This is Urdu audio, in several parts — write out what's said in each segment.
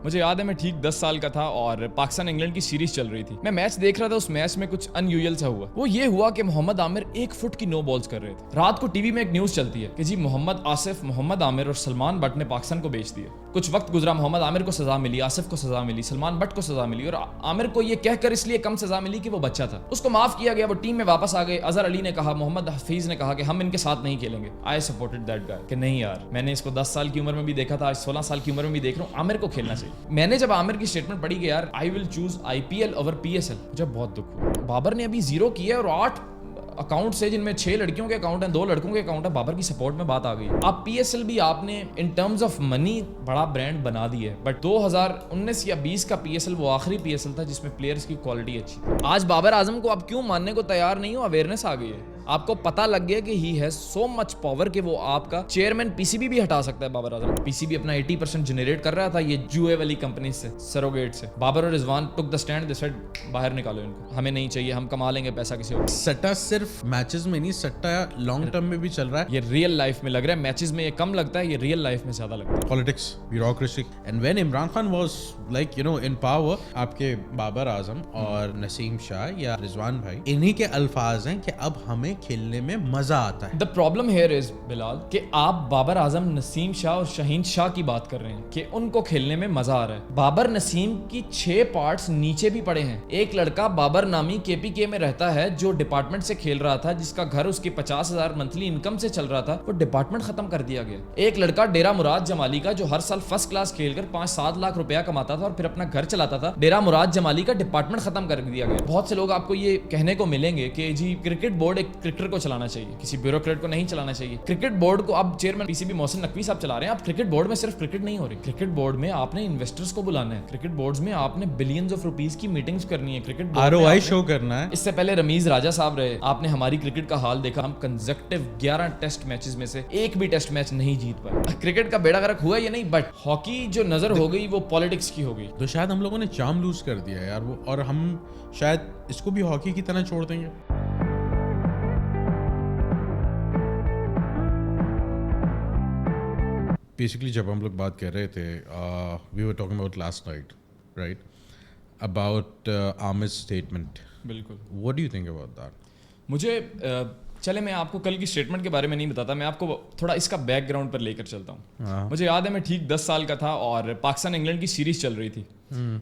مجھے یاد ہے میں ٹھیک 10 سال کا تھا اور پاکستان انگلینڈ کی سیریز چل رہی تھی. میں میچ دیکھ رہا تھا. اس میچ میں کچھ ان یوزل سا ہوا. وہ یہ ہوا کہ محمد عامر 1 فٹ کی نو بالز کر رہے تھے. رات کو ٹی وی میں ایک نیوز چلتی ہے کہ جی محمد آصف, محمد عامر اور سلمان بٹ نے پاکستان کو بیچ دیا. کچھ وقت گزرا, محمد عامر کو سزا ملی, آصف کو سزا ملی, سلمان بٹ کو سزا ملی, اور عامر کو یہ کہہ کر اس لیے کم سزا ملی کہ وہ بچہ تھا. اس کو معاف کیا گیا, وہ ٹیم میں واپس آ گئے. اظہر علی نے کہا, محمد حفیظ نے کہا کہ ہم ان کے ساتھ نہیں کھیلیں گے. آئی سپورٹڈ دیٹ گائے کہ نہیں یار, میں نے اس کو 10 سال کی عمر میں بھی دیکھا تھا, آج 16 سال کی عمر میں بھی دیکھ رہا ہوں, عامر کو کھیلنا چاہیے. میں نے جب عامر کی اسٹیٹمنٹ پڑھی کہ یار I will choose IPL over PSL, مجھے بہت دکھ ہوا. بابر نے ابھی 0 کیا اور 8 اکاؤنٹ سے, جن میں 6 لڑکیوں کے اکاؤنٹ ہیں, 2 لڑکوں کے اکاؤنٹ ہیں. بابر کی سپورٹ میں بات آ گئی. اب PSL بھی آپ نے ان ٹرمز آف منی بڑا برانڈ بنا دی ہے, بٹ 2019 یا 20 کا PSL وہ آخری PSL تھا جس میں پلیئرز کی کوالٹی اچھی تھی. آج بابر اعظم کو آپ کیوں ماننے کو تیار نہیں ہو؟ اویئرنیس آ گئی ہے. آپ کو پتا لگ گیا کہ he has so much power کہ وہ آپ کا چیئرمین PCB بھی ہٹا سکتا ہے. بابر اعظم PCB اپنا 80% جنریٹ کر رہا تھا یہ جوئے والی کمپنی سے, سروگیٹ سے. بابر اور رضوان ٹک دا اسٹینڈ, دے سیڈ باہر نکالو ان کو, ہمیں نہیں چاہیے, ہم کما لیں گے پیسہ کسی اور. سٹا صرف میچز میں نہیں, سٹا لانگ ٹرم میں بھی چل رہا ہے. یہ ریئل لائف میں لگ رہا ہے, میچز میں یہ کم لگتا ہے, یہ ریئل لائف میں زیادہ لگتا ہے. Politics, bureaucracy. And when Imran Khan was like in power, آپ کے بابر اعظم اور نسیم شاہ یا رضوان بھائی, انہی کے الفاظ ہیں کہ اب ہمیں کھیلنے میں مزہ آتا ہے. دا پرابلم ہیئر از بلال کہ آپ بابر اعظم, نسیم شاہ اور شاہین شاہ کی بات کر رہے ہیں کہ ان کو کھیلنے میں مزہ آ رہا ہے. بابر نسیم کی 6 پارٹس نیچے بھی پڑے ہیں. ایک لڑکا بابر نامی KPK میں رہتا ہے جو ڈپارٹمنٹ سے کھیل رہا تھا, جس کا گھر اس کی 50,000 منتھلی انکم سے چل رہا تھا, وہ ڈپارٹمنٹ ختم کر دیا گیا. ایک لڑکا ڈیرا مراد جمالی کا جو ہر سال فرسٹ کلاس کھیل کر 5-7 لاکھ روپیہ کماتا تھا اور پھر اپنا گھر چلاتا تھا, ڈیرا مراد جمالی کا ڈپارٹمنٹ ختم کر دیا گیا. بہت سے لوگ آپ کو یہ کہنے کو ملیں گے کہ جی کرکٹ بورڈ ایک کرکٹر کو چلانا چاہیے, کسی بیوروکریٹ کو نہیں چلانا چاہیے. کرکٹ بورڈ کو اب چیئرمین PCB محسن نقوی صاحب چلا رہے ہیں. اب کرکٹ بورڈ میں صرف کرکٹ نہیں ہو رہی. کرکٹ بورڈ میں آپ نے انویسٹرز کو بلانا ہے. کرکٹ بورڈز میں آپ نے بلینز آف روپیز کی میٹنگز کرنی ہے. کرکٹ ROI شو کرنا ہے. اس سے پہلے رمیز راجہ صاحب رہے, آپ نے ہماری کرکٹ کا حال دیکھا. ہم کنزیکٹیو 11 ٹیسٹ میچز میں سے ایک بھی ٹیسٹ میچ نہیں جیت پائے. کرکٹ کا بیڑا غرق ہوا یا نہیں, بٹ ہاکی جو نظر ہو گئی وہ پالیٹکس کی ہو گئی. تو شاید ہم لوگوں نے چارم لوز کر دیا یار وہ, اور ہم شاید اس کو بھی ہاکی کی طرح چھوڑ دیں گے. بیسکلی جب ہم لوگ بات کر رہے تھے, we were talking about last night, right, about Amir's statement. بالکل. What do you think about that? مجھے چلے میں آپ کو کل کی اسٹیٹمنٹ کے بارے میں نہیں بتاتا, میں آپ کو تھوڑا اس کا بیک گراؤنڈ پر لے کر چلتا ہوں. مجھے یاد ہے میں ٹھیک 10 سال کا تھا اور پاکستان انگلینڈ کی سیریز چل رہی تھی.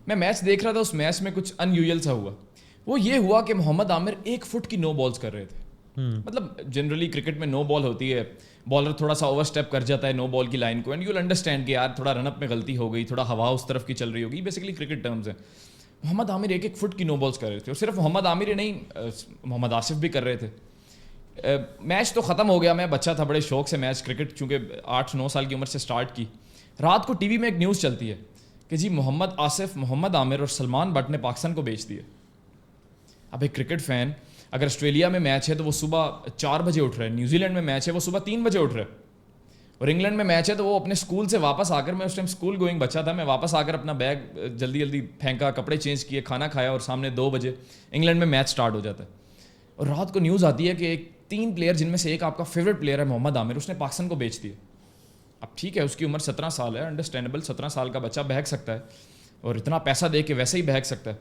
میں میچ دیکھ رہا تھا. اس میچ میں کچھ ان یوزل سا ہوا. وہ یہ ہوا کہ محمد عامر 1 فٹ کی نو بالز کر رہے تھے. مطلب جنرلی کرکٹ میں نو بال ہوتی ہے, بالر تھوڑا سا اوور اسٹیپ کر جاتا ہے نو بال کی لائن کو, اینڈ یو ول انڈرسٹینڈ کہ یار تھوڑا رن اپ میں غلطی ہو گئی, تھوڑا ہوا اس طرف کی چل رہی ہوگی. بیسیکلی کرکٹ ٹرمز ہیں. محمد عامر 1 فٹ کی نو بالز کر رہے تھے, اور صرف محمد عامر ہی نہیں, محمد آصف بھی کر رہے تھے. میچ تو ختم ہو گیا. میں بچہ تھا, بڑے شوق سے میچ کرکٹ چونکہ 8-9 سال کی عمر سے سٹارٹ کی. رات کو ٹی وی میں ایک نیوز چلتی ہے کہ جی محمد آصف, محمد عامر اور سلمان بٹ نے پاکستان کو بیچ دیا. اب ایک کرکٹ فین, اگر آسٹریلیا میں میچ ہے تو وہ صبح 4 بجے اٹھ رہا ہے, نیوزی لینڈ میں میچ ہے وہ صبح 3 بجے اٹھ رہا ہے, اور انگلینڈ میں میچ ہے تو وہ اپنے اسکول سے واپس آ کر, میں اس ٹائم اسکول گوئنگ بچہ تھا, میں واپس آ کر اپنا بیگ جلدی جلدی پھینکا, کپڑے چینج کیے, کھانا کھایا, اور سامنے 2 بجے انگلینڈ میں میچ سٹارٹ ہو جاتا ہے. اور رات کو نیوز آتی ہے کہ 3 پلیئر, جن میں سے ایک آپ کا فیوریٹ پلیئر ہے محمد عامر, اس نے پاکستان کو بیچ دیا. اب ٹھیک ہے, اس کی عمر 17 سال ہے, انڈرسٹینڈیبل, 17 سال کا بچہ بہک سکتا ہے, اور اتنا پیسہ دے کے ویسے ہی بہک سکتا ہے.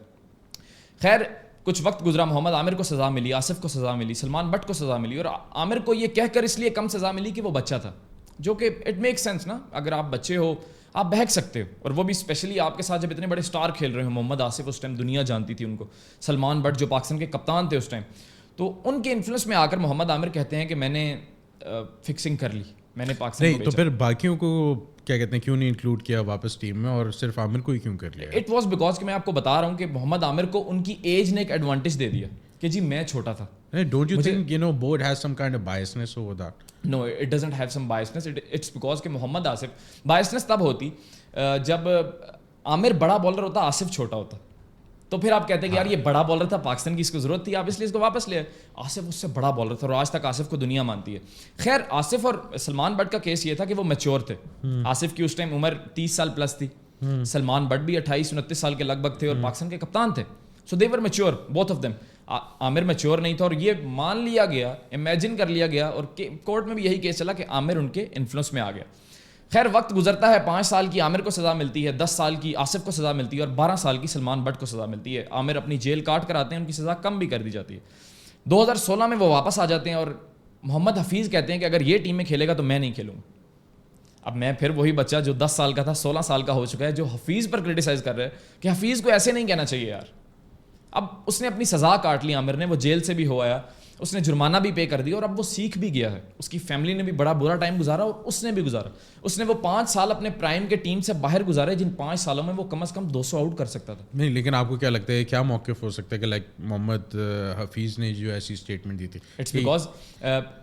خیر کچھ وقت گزرا, محمد عامر کو سزا ملی, آصف کو سزا ملی, سلمان بٹ کو سزا ملی, اور عامر کو یہ کہہ کر اس لیے کم سزا ملی کہ وہ بچہ تھا, جو کہ اٹ میک سینس نا. اگر آپ بچے ہو آپ بہک سکتے ہو, اور وہ بھی اسپیشلی آپ کے ساتھ جب اتنے بڑے اسٹار کھیل رہے ہو. محمد آصف اس ٹائم دنیا جانتی تھی ان کو, سلمان بٹ جو پاکستان کے کپتان تھے اس ٹائم, تو ان کے انفلوئنس میں آ کر محمد عامر کہتے ہیں کہ میں نے فکسنگ کر لی, میں نے پاکستان نہیں. تو پھر باقیوں کو کیا کہتے ہیں, کیوں نہیں انکلوڈ کیا واپس ٹیم میں, اور صرف عامر کو ہی کیوں کر لیا؟ اٹ واز بیکاز کہ میں آپ کو بتا رہا ہوں کہ محمد عامر کو ان کی ایج نے ایک ایڈوانٹیج دے دیا کہ جی میں چھوٹا تھا. Don't you think board has some kind of biasness over that? No, it doesn't have some biasness. It's because کہ محمد آصف, biasness تب ہوتی جب عامر بڑا بالر ہوتا, آصف چھوٹا ہوتا, تو پھر آپ کہتے ہیں کہ یار یہ بڑا بالر تھا, پاکستان کی اس کو ضرورت تھی, آپ اس لیے اس کو واپس لے. آصف اس سے بڑا بالر تھا, اور آج تک آصف کو دنیا مانتی ہے. خیر آصف اور سلمان بٹ کا کیس یہ تھا کہ وہ میچور تھے. آصف کی اس ٹائم عمر 30 سال پلس تھی, سلمان بٹ بھی 28-29 سال کے لگ بھگ تھے, اور پاکستان کے کپتان تھے. So they were mature both of them. Amir mature نہیں تھا, اور یہ مان لیا گیا, امیجن کر لیا گیا, اور کورٹ میں بھی یہی کیس چلا کہ عامر ان کے انفلوئنس میں آ گیا. خیر وقت گزرتا ہے, 5 سال کی عامر کو سزا ملتی ہے, 10 سال کی آصف کو سزا ملتی ہے اور 12 سال کی سلمان بٹ کو سزا ملتی ہے. عامر اپنی جیل کاٹ کر آتے ہیں, ان کی سزا کم بھی کر دی جاتی ہے. 2016 میں وہ واپس آ جاتے ہیں اور محمد حفیظ کہتے ہیں کہ اگر یہ ٹیم میں کھیلے گا تو میں نہیں کھیلوں گا. اب میں پھر وہی بچہ جو 10 سال کا تھا 16 سال کا ہو چکا ہے, جو حفیظ پر کرٹیسائز کر رہے ہیں کہ حفیظ کو ایسے نہیں کہنا چاہیے یار. اب اس نے اپنی سزا کاٹ لی عامر نے, وہ جیل سے بھی ہو آیا, اس نے جرمانہ بھی پے کر دیا اور اب وہ سیکھ بھی گیا ہے. اس کی فیملی نے بھی بڑا برا ٹائم گزارا اور اس نے بھی گزارا. اس نے وہ 5 سال اپنے پرائم کے ٹیم سے باہر گزارے, جن 5 سالوں میں وہ کم از کم 200 آؤٹ کر سکتا تھا. نہیں, لیکن آپ کو کیا لگتا ہے کیا موقف ہو سکتا ہے کہ لائک محمد حفیظ نے جو ایسی اسٹیٹمنٹ دی تھی؟ اٹس بیکاز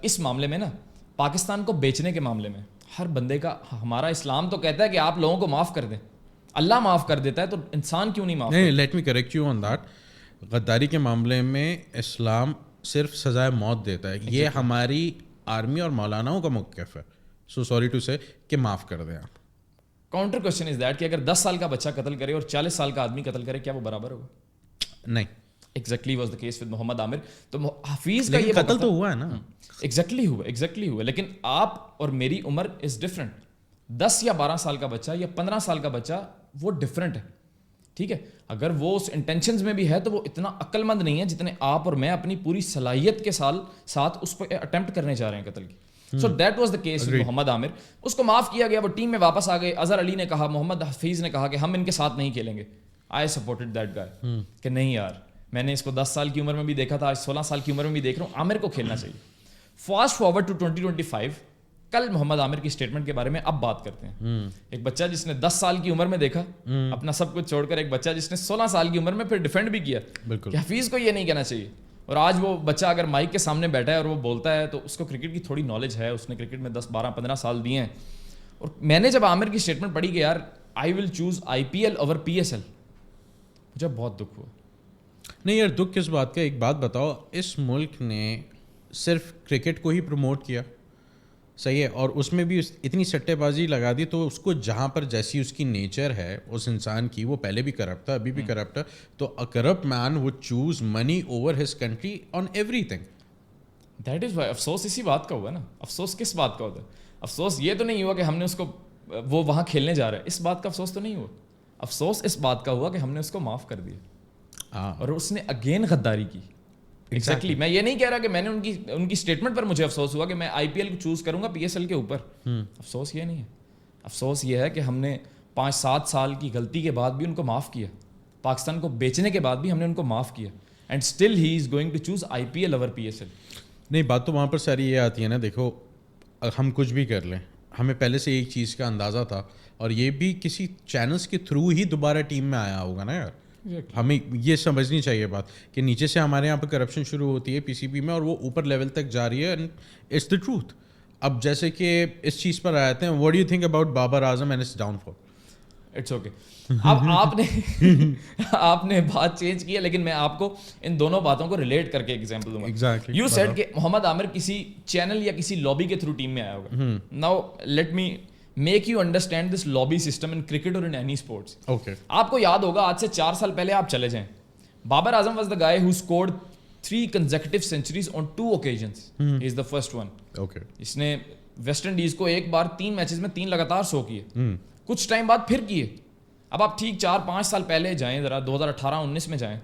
اس معاملے میں نا, پاکستان کو بیچنے کے معاملے میں ہر بندے کا, ہمارا اسلام تو کہتا ہے کہ آپ لوگوں کو معاف کر دیں, اللہ معاف کر دیتا ہے, تو انسان کیوں نہیں معاف؟ نہیں, late me correct you on that. غداری کے معاملے میں اسلام صرف سزائے موت دیتا ہے. یہ ہماری آرمی اور مولاناؤں کا موقف ہے, سو سوری ٹو سے, کہ معاف کر دیں آپ. کاؤنٹر کوشچن از دیٹ کہ اگر 10 سال کا بچہ قتل کرے اور 40 سال کا آدمی قتل کرے, کیا وہ برابر ہوگا؟ نہیں, exactly was the case with Mohammad Amir. تو حفیظ کا یہ قتل تو ہوا ہے نا. ایگزیکٹلی ہوا, لیکن آپ اور میری عمر از ڈفرینٹ. 10 یا 12 سال کا بچہ یا 15 سال کا بچہ وہ ڈفرینٹ ہے, ٹھیک ہے. اگر وہ اس انٹینشنز میں بھی ہے تو وہ اتنا عقل مند نہیں ہے جتنے آپ اور میں اپنی پوری صلاحیت کے ساتھ اس پہ اٹمپٹ کرنے جا رہے ہیں قتل کی. So that was the case Mohammad Amir. اس کو معاف کیا گیا, وہ ٹیم میں واپس آ گئے. اظہر علی نے کہا, محمد حفیظ نے کہا کہ ہم ان کے ساتھ نہیں کھیلیں گے. آئی سپورٹڈ دیٹ گائے کہ نہیں یار, میں نے اس کو 10 سال کی عمر میں بھی دیکھا تھا, آج 16 سال کی عمر میں بھی دیکھ رہا ہوں, عامر کو کھیلنا چاہیے. فاسٹ فارورڈ ٹو 2025, کل محمد عامر کی اسٹیٹمنٹ کے بارے میں اب بات کرتے ہیں. ایک بچہ جس نے 10 سال کی عمر میں دیکھا اپنا سب کچھ چھوڑ کر, ایک بچہ جس نے 16 سال کی عمر میں پھر ڈیفینڈ بھی کیا کہ حفیظ کو یہ نہیں کہنا چاہیے. اور آج وہ بچہ اگر مائک کے سامنے بیٹھا ہے اور وہ بولتا ہے تو اس کو کرکٹ کی تھوڑی نالج ہے, اس نے کرکٹ میں 10 12 15 سال دیے ہیں. اور میں نے جب عامر کی اسٹیٹمنٹ پڑھی کہ یار I will choose IPL over PSL, مجھے بہت دکھ ہوا. نہیں یار, دکھ کس بات کا؟ ایک بات بتاؤ, اس ملک نے صرف کرکٹ کو ہی پروموٹ کیا, صحیح ہے, اور اس میں بھی اتنی سٹے بازی لگا دی, تو اس کو جہاں پر جیسی اس کی نیچر ہے اس انسان کی, وہ پہلے بھی کرپٹ تھا, ابھی بھی کرپٹ ہے, تو a corrupt man would choose money over his country on everything. That is why افسوس اسی بات کا ہوا نا. افسوس کس بات کا ہوتا ہے؟ افسوس یہ تو نہیں ہوا کہ ہم نے اس کو, وہ وہاں کھیلنے جا رہا ہے, اس بات کا افسوس تو نہیں ہوا. افسوس اس بات کا ہوا کہ ہم نے اس کو معاف کر دیا اور اس نے اگین غداری کی. ایگزیکٹلی, میں یہ نہیں کہہ رہا کہ میں نے ان کی اسٹیٹمنٹ پر مجھے افسوس ہوا کہ میں IPL کو چوز کروں گا PSL کے اوپر. افسوس یہ نہیں ہے. افسوس یہ ہے کہ ہم نے 5-7 سال کی غلطی کے بعد بھی ان کو معاف کیا, پاکستان کو بیچنے کے بعد بھی ہم نے ان کو معاف کیا, and still he is going to choose IPL over PSL. نہیں, بات تو وہاں پر ساری یہ آتی ہے نا, دیکھو ہم کچھ بھی کر لیں, ہمیں پہلے سے ایک چیز کا اندازہ تھا, اور یہ بھی کسی چینلز کے تھرو ہی دوبارہ ٹیم میں آیا ہوگا نا یار. ہمیں یہ سمجھنی چاہیے بات کہ نیچے سے ہمارے یہاں پہ کرپشن شروع ہوتی ہے PCB میں, اور وہ اوپر لیول تک جا رہی ہے, اینڈ اٹس دا ٹروتھ. اب جیسے کہ اس چیز پر آتے ہیں, what do you think about Babar Azam and its downfall? It's okay. اب آپ نے بات چینج کی ہے, لیکن میں آپ کو ان دونوں باتوں کو ریلیٹ کر کے ایگزامپل دوں گا. یو سیڈ کہ محمد عامر کسی چینل یا کسی لابی کے تھرو ٹیم میں آیا ہوگا. Now let me make you understand this lobby system in cricket اور ان اینی اسپورٹس. آپ کو یاد ہوگا آج سے 4 سال پہلے آپ چلے جائیں, Babar Azam was the guy who scored 3 consecutive centuries on 2 occasions. He is the first one. اس نے ویسٹ انڈیز کو ایک بار 3 میچز میں 3 لگاتار سو کیے, کچھ ٹائم بعد پھر کیے. اب آپ ٹھیک 4-5 سال پہلے جائیں, ذرا 2018-19 میں جائیں,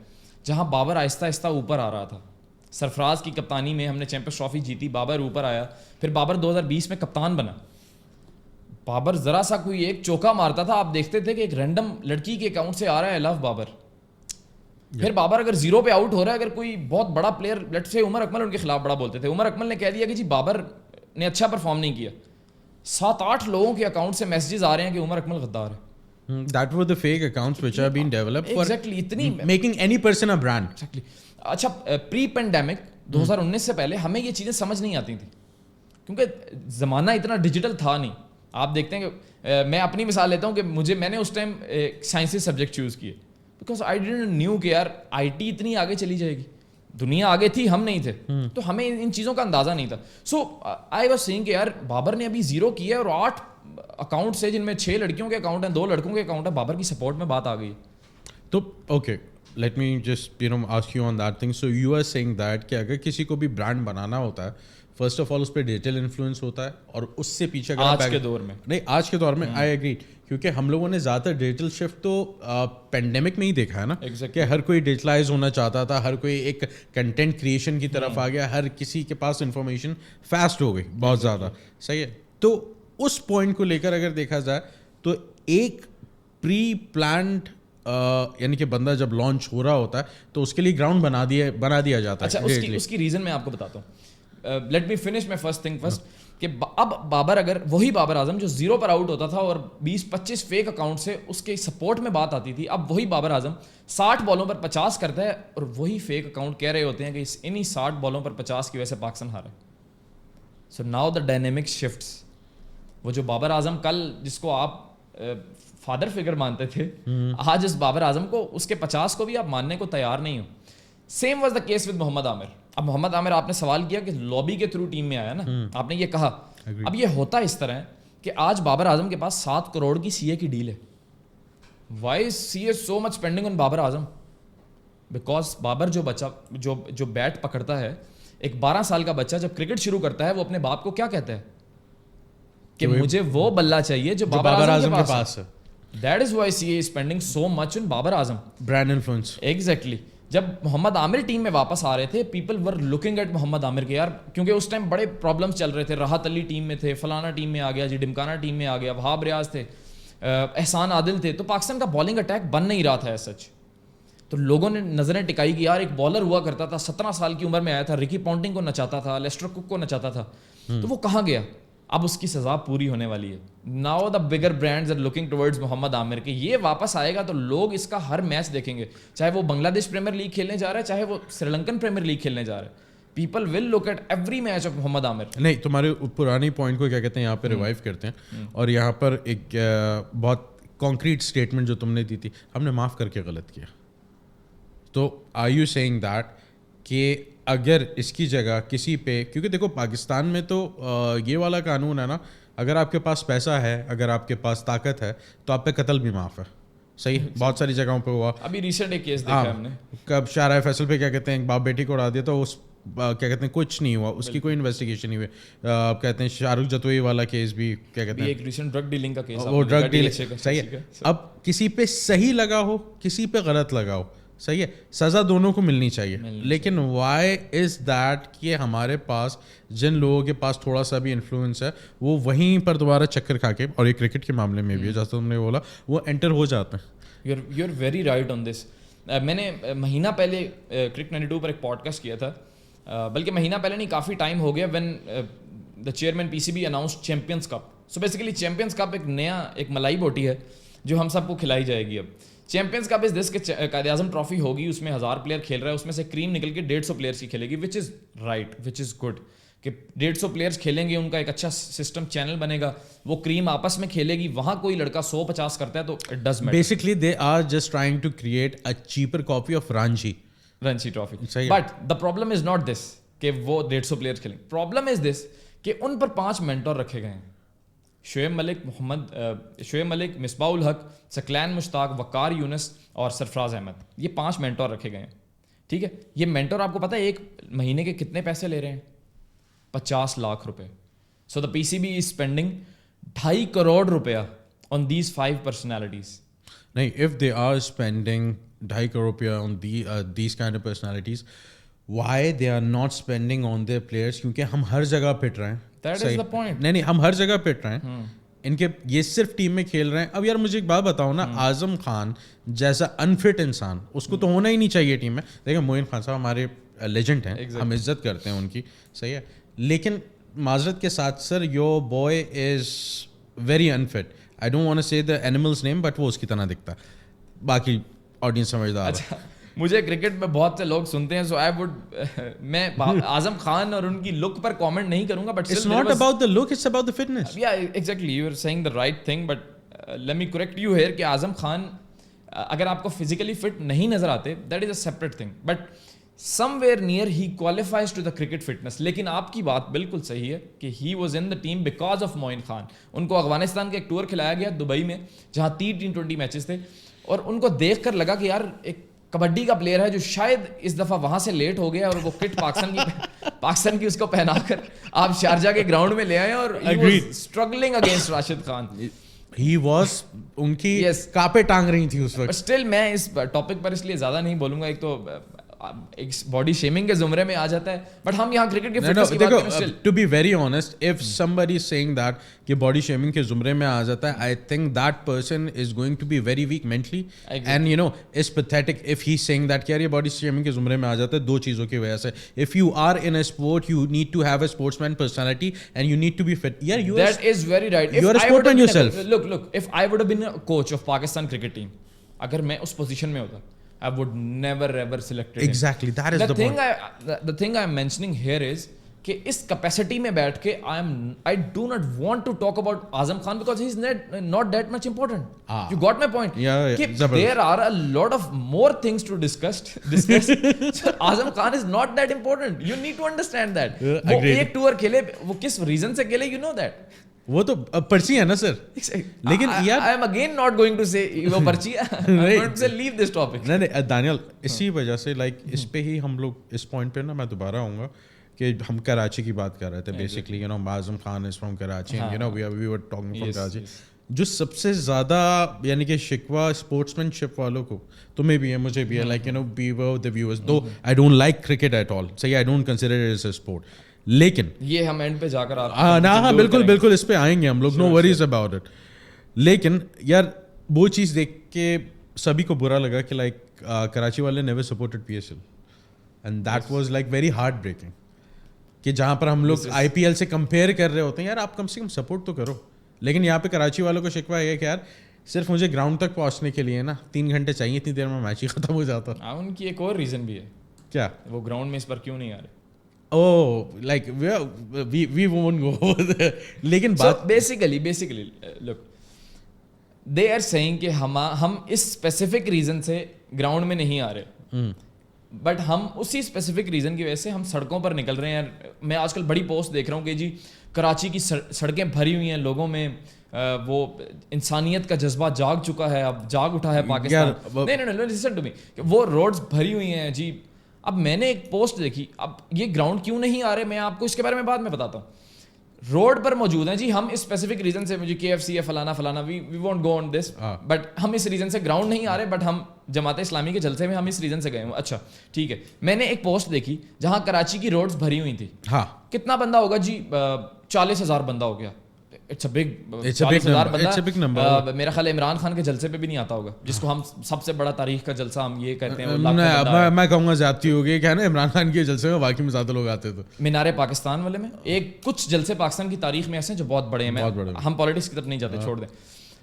جہاں بابر آہستہ آہستہ اوپر آ رہا تھا. سرفراز کی کپتانی میں ہم نے چیمپئنز ٹرافی جیتی, بابر اوپر آیا, پھر بابر 2020 میں کپتان بنا. بابر ذرا سا کوئی ایک چوکا مارتا تھا, آپ دیکھتے تھے کہ ایک رینڈم لڑکی کے اکاؤنٹ سے آ رہا ہے لو بابر. پھر بابر اگر 0 پہ آؤٹ ہو رہا ہے, اگر کوئی بہت بڑا پلیئر, لیٹ سے عمر اکمل ان کے خلاف بڑا بولتے تھے, عمر اکمل نے کہہ دیا کہ جی بابر نے اچھا پرفارم نہیں کیا, 7-8 لوگوں کے اکاؤنٹ سے میسیجز آ رہے ہیں کہ عمر اکمل غدار ہے. That were the fake accounts which are being developed for اتنی making any person a brand. Exactly. اچھا, پری پینڈیمک 2019 سے پہلے ہمیں یہ چیزیں سمجھ نہیں آتی تھیں, کیونکہ زمانہ اتنا ڈیجیٹل تھا نہیں. آپ دیکھتے ہیں کہ میں اپنی مثال لیتا ہوں کہ میں نے اس ٹائم سائنسز سبجیکٹ چوز کیے بیکاز آئی ڈیڈنٹ نیو کہ یار IT اتنی آگے چلی جائے گی. دنیا آگے تھی, ہم نہیں تھے, تو ہمیں ان چیزوں کا اندازہ نہیں تھا. سو آئی واز سیئنگ کہ یار بابر نے ابھی 0 کیا ہے اور 8 اکاؤنٹ سے, جن میں 6 لڑکیوں کے اکاؤنٹ ہیں, 2 لڑکوں کے اکاؤنٹ ہیں, بابر کی سپورٹ میں بات آ گئی. تو okay, let me just ask you on that thing. So you are seeing that کہ اگر کسی کو بھی برانڈ بنانا ہوتا ہے, فرسٹ آف آل اس پہ ڈیجیٹل انفلوئنس ہوتا ہے, اور اس سے پیچھے آج کے دور میں نہیں, آج کے دور میں آئی ایگری, کیونکہ ہم لوگوں نے زیادہ تر ڈیجیٹل شفٹ تو پینڈیمک میں ہی دیکھا ہے نا, کہ ہر کوئی ڈیجیٹلائز ہونا چاہتا تھا, ہر کوئی ایک کنٹینٹ کریشن کی طرف آ گیا, ہر کسی کے پاس انفارمیشن فاسٹ ہو گئی بہت زیادہ, صحیح ہے. تو اس پوائنٹ کو لے کر اگر دیکھا جائے تو ایک پری پلانڈ یعنی کہ بندہ جب لانچ ہو رہا ہوتا ہے تو اس کے لیے گراؤنڈ بنا دیا جاتا ہے. اچھا, اس کی ریزن میں آپ کو بتاتا ہوں. Let me finish my first thing first, کہ اب بابر, اگر وہی بابر اعظم جو 0 پر آؤٹ ہوتا تھا اور 20-25 فیک اکاؤنٹ سے اس کے سپورٹ میں بات آتی تھی, اب وہی بابر اعظم 60 بالوں پر 50 کرتا ہے اور وہی فیک اکاؤنٹ کہہ رہے ہوتے ہیں کہ انہی 60 بالوں پر 50 کی وجہ سے پاکستان ہارا ہے. So now the dynamic shifts. وہ جو بابر اعظم کل جس کو آپ فادر فگر مانتے تھے, آج اس بابر اعظم کو اس کے 50 کو بھی آپ ماننے کو تیار نہیں ہو. Same was the case with Mohammad Amir. اب محمد عامر آپ نے سوال کیا کہ لابی کے تھرو ٹیم میں آیا نا, آپ نے یہ کہا. اب یہ ہوتا اس طرح ہے کہ آج بابر اعظم کے پاس 7 کروڑ کی سی اے کی ڈیل ہے. Why is C A so much pending on Babar Azam? Because Babar جو بچہ جو بیٹ پکڑتا ہے, ایک 12 سال کا بچہ جب کرکٹ شروع کرتا ہے وہ اپنے باپ کو کیا کہتا ہے کہ مجھے وہ بلہ چاہیے جو بابر اعظم کے پاس ہے. That is why CA is spending so much on Babar Azam. Brand influence. Exactly. جب محمد عامر ٹیم میں واپس آ رہے تھے, پیپل ور لوکنگ ایٹ محمد عامر کے, یار کیونکہ اس ٹائم بڑے پرابلمس چل رہے تھے. راحت علی ٹیم میں تھے, فلانا ٹیم میں آ گیا جی, ڈمکانا ٹیم میں آ گیا, وہاب ریاض تھے, احسان عادل تھے. تو پاکستان کا بالنگ اٹیک بن نہیں رہا تھا ایز سچ. تو لوگوں نے نظریں ٹکائی کہ یار ایک بالر ہوا کرتا تھا, 17 سال کی عمر میں آیا تھا, رکی پونٹنگ کو نچاتا تھا, لیسٹر کک کو نچاتا تھا, تو وہ کہاں گیا؟ اب اس کی سزا پوری ہونے والی ہے. Now the bigger brands are looking towards Mohammad Amir کہ یہ واپس آئے گا تو لوگ اس کا ہر میچ دیکھیں گے, چاہے وہ بنگلہ دیش پریمیئر لیگ کھیلنے جا رہا ہے, چاہے وہ سری لنکن پریمیئر لیگ کھیلنے جا رہا ہے. People will look at every match of Mohammad Amir. نہیں, تمہارے پرانی پوائنٹ کو کیا کہتے ہیں یہاں پہ ریوائیو کرتے ہیں, اور یہاں پر ایک بہت کانکریٹ اسٹیٹمنٹ جو تم نے دی تھی, ہم نے معاف کر کے غلط کیا. تو آر یو سیئنگ دیٹ کہ اگر اس کی جگہ کسی پہ, کیونکہ دیکھو پاکستان میں تو یہ والا قانون ہے نا, اگر آپ کے پاس پیسہ ہے, اگر آپ کے پاس طاقت ہے, تو آپ پہ قتل بھی معاف ہے. صحیح, بہت ساری جگہوں پہ ہوا. ابھی ریسنٹ ایک کیس دیکھا ہم نے, کب شاہراہ فیصل پہ کیا کہتے ہیں باپ بیٹی کو اڑا دیا, تو اس کیا کہتے ہیں کچھ نہیں ہوا, اس کی کوئی انویسٹیگیشن نہیں ہوئی. کہتے ہیں شاہ رخ جتوئی والا کیس بھی کیا کہتے ہیں ایک ریسنٹ ڈرگ ڈیلنگ کا کیس, وہ ڈرگ ڈیلنگ. صحیح ہے, اب کسی پہ صحیح لگا ہو, کسی پہ غلط لگا ہو, صحیح ہے, سزا دونوں کو ملنی چاہیے. لیکن وائی از دیٹ کہ ہمارے پاس جن لوگوں کے پاس تھوڑا سا بھی انفلوئنس ہے وہ وہیں پر دوبارہ چکر کھا کے, اور یہ کرکٹ کے معاملے میں بھی ہے جیسا تم نے بولا, وہ انٹر ہو جاتے ہیں. یو آر ویری رائٹ آن دس. میں نے مہینہ پہلے کرکٹ 92 پر ایک پوڈ کاسٹ کیا تھا, بلکہ مہینہ پہلے نہیں, کافی ٹائم ہو گیا, when the chairman P C B announced Champions Cup. So basically Champions Cup ایک نیا ایک ملائی بوٹی ہے جو ہم سب کو کھلائی جائے گی. اب چیمپئنس کپ از دس کہ قائد اعظم ٹرافی ہوگی, اس میں 1000 پلیئر کھیل رہا ہے, اس میں سے کریم نکل کے 150 پلیئرس کی کھیلے گی, وچ is right, which is good کہ 150 پلیئرس کھیلیں گے, ان کا ایک اچھا سسٹم چینل بنے گا, وہ کریم آپس میں کھیلے گی. وہاں کوئی لڑکا 150 کرتا ہے تو it does matter. Basically they are just trying to create a cheaper copy of Ranji trophy. But the problem is not this کہ وہ 150 پلیئرس کھیلیں. پرابلم از دس کہ ان پر 5 مینٹور رکھے گئے ہیں, شعیب ملک, مصباح الحق, ثقلین مشتاق, وقار یونس اور سرفراز احمد. یہ 5 مینٹور رکھے گئے ہیں. ٹھیک ہے, یہ مینٹور آپ کو پتہ ہے ایک مہینے کے کتنے پیسے لے رہے ہیں؟ 50 لاکھ روپے. So the P C B is spending 2.5 crore روپیہ آن دیز 5 پرسنالٹیز. نہیں, if they are spending 2.5 crore روپیہ on these kind of personalities, why they are not spending on their players? کیونکہ ہم ہر جگہ پٹ رہے ہیں. That is the point. نہیں, ہم ہر جگہ پٹ رہے ہیں, ان کے یہ صرف ٹیم میں کھیل رہے ہیں. اب یار مجھے ایک بات بتاؤ نا, اعظم خان جیسا انفٹ انسان, اس کو تو ہونا ہی نہیں چاہیے ٹیم میں. دیکھیں معین خان صاحب ہمارے لیجنڈ ہیں, ہم عزت کرتے ہیں ان کی, صحیح ہے, لیکن معذرت کے ساتھ sir, your boy is very unfit. I don't want to say the animals name, but وہ اس کی طرح دکھتا ہے. باقی آڈینس سمجھدار ہے. مجھے کرکٹ میں بہت سے لوگ سنتے ہیں, سو آئی وڈ, میں اعظم خان اور ان کی لک پر کامنٹ نہیں کروں گا, but it's not about the look, it's about the fitness. یا exactly, you are saying the right thing, but let me correct you here کہ اعظم خان اگر آپ کو فزیکلی فٹ نہیں نظر آتے, that is a separate thing, but somewhere near he qualifies to the cricket fitness. لیکن آپ کی بات بالکل صحیح ہے کہ he was in the team because of Moin Khan. ان کو افغانستان کا ایک ٹور کھلایا گیا دبئی میں, جہاں 3 T20 میچز تھے, اور ان کو دیکھ کر لگا کہ یار ایک کبڈی کا پلیئر ہے جو شاید اس دفعہ وہاں سے لیٹ ہو گیا اور وہ کٹ پاکستان کی اس کو پہنا کر آپ شارجہ کے گراؤنڈ میں لے آئے اور struggling against Rashid Khan. He was ان کی کاپیں ٹانگ رہی تھی اس وقت. اسٹل میں اس ٹاپک پر اس لیے زیادہ نہیں بولوں گا, ایک تو ایک باڈی شیمنگ کے زمرے میں آ جاتا ہے, بٹ ہم یہاں کرکٹ کے فٹنس کی بات کریں. Still to be very honest, if somebody is saying that کہ باڈی شیمنگ کے زمرے میں آ جاتا ہے, I think that person is going to be very weak mentally and you know is pathetic if he's saying that کہ یار یہ باڈی شیمنگ کے زمرے میں آ جاتا ہے دو چیزوں کی وجہ سے. If you are in a sport, you need to have a sportsman personality and you need to be fit. Yeah, that is very right. You are a sportsman yourself. Look, if I would have been a coach of Pakistan cricket team, اگر میں اس پوزیشن میں ہوتا, I would never ever selected him. Exactly, that is the point. The thing I'm mentioning here is کہ اس capacity میں بیٹھ کے I do not want to talk about Azam Khan because he's not that much important. You got my point? Yeah. There are a lot of more things to discuss. So Azam Khan is not that important. You need to understand that. وہ ایک ٹور کھیلے, وہ کس ریزن سے کھیلے, you know that. وہ تو پرچی ہے نا سر. لیکن یار I am again not going to say وہ پرچی ہے. I'm going to say leave this topic. نہیں دانیال, اسی وجہ سے لائک اس پہ ہی ہم لوگ اس پوائنٹ پہ نا میں دوبارہ آؤں گا کہ ہم کراچی کی بات کر رہے تھے basically, you know Azam Khan is from Karachi, you know we were talking from Karachi. جو سب سے زیادہ یعنی کہ شکوہ اسپورٹس مین شپ والوں کو, تمہیں بھی ہے مجھے بھی ہے, like you know we were the viewers, though I don't like cricket at all, صحیح, I don't consider it as a sport, لیکن یہ ہم اینڈ پہ جا کر ہاں بالکل اس پہ آئیں گے ہم لوگ, نو وریز اباؤٹ اٹ. لیکن یار وہ چیز دیکھ کے سبھی کو برا لگا کہ لائک کراچی والے never supported P S L, and that was like very heart breaking کہ جہاں پر ہم لوگ آئی پی ایل سے کمپیئر کر رہے ہوتے ہیں, یار آپ کم سے کم سپورٹ تو کرو. لیکن یہاں پہ کراچی والوں کو شکوہ ہے کہ یار صرف مجھے گراؤنڈ تک پہنچنے کے لیے نا 3 گھنٹے چاہیے, اتنی دیر میں میچ ہی ختم ہو جاتا. ان کی ایک اور ریزن بھی ہے, کیا وہ گراؤنڈ میں اس پر کیوں نہیں آ رہے. Like we won't go. لیکن بات basically like they are seeing کہ ہم اس اسپیسیفک ریزن سے گراؤنڈ میں نہیں آ رہے, بٹ ہم اسی اسپیسیفک ریزن کی وجہ سے ہم سڑکوں پر نکل رہے ہیں. میں آج کل بڑی پوسٹ دیکھ رہا ہوں کہ جی کراچی کی سڑکیں بھری ہوئی ہیں لوگوں میں, وہ انسانیت کا جذبہ جاگ چکا ہے, اب جاگ اٹھا ہے پاکستان. نہیں لسن ٹو می, وہ روڈز بھری ہوئی ہیں جی. اب میں نے ایک پوسٹ دیکھی, اب یہ گراؤنڈ کیوں نہیں آ رہے, میں آپ کو اس کے بارے میں بعد میں بتاتا ہوں. روڈ پر موجود ہیں جی, ہم اس اسپیسیفک ریزن سے, مجھے کے ایف سی ہے فلانا, وی won't go on this, but ہم اس ریزن سے گراؤنڈ نہیں آ رہے, بٹ ہم جماعت اسلامی کے جلسے میں ہم اس ریزن سے گئے ہوں. اچھا ٹھیک ہے, میں نے ایک پوسٹ دیکھی جہاں کراچی کی روڈز بھری ہوئی تھی. ہاں کتنا بندہ ہوگا جی, 40,000 بندہ ہو گیا. It's a big 40,000 بندہ. میرا خیال عمران خان کے جلسے پہ بھی نہیں آتا ہوگا, جس کو ہم سب سے بڑا تاریخ کا جلسہ ہم یہ کہتے ہیں. میں کہوں گا زیادتی ہو گئی, کیا نا عمران خان کے جلسے میں واقعی میں زیادہ لوگ آتے تھے. مینار پاکستان والے میں ایک کچھ جلسے پاکستان کی تاریخ میں ایسے ہیں جو بہت بڑے ہیں. ہم پالیٹکس کی طرف نہیں جاتے, چھوڑ دیں.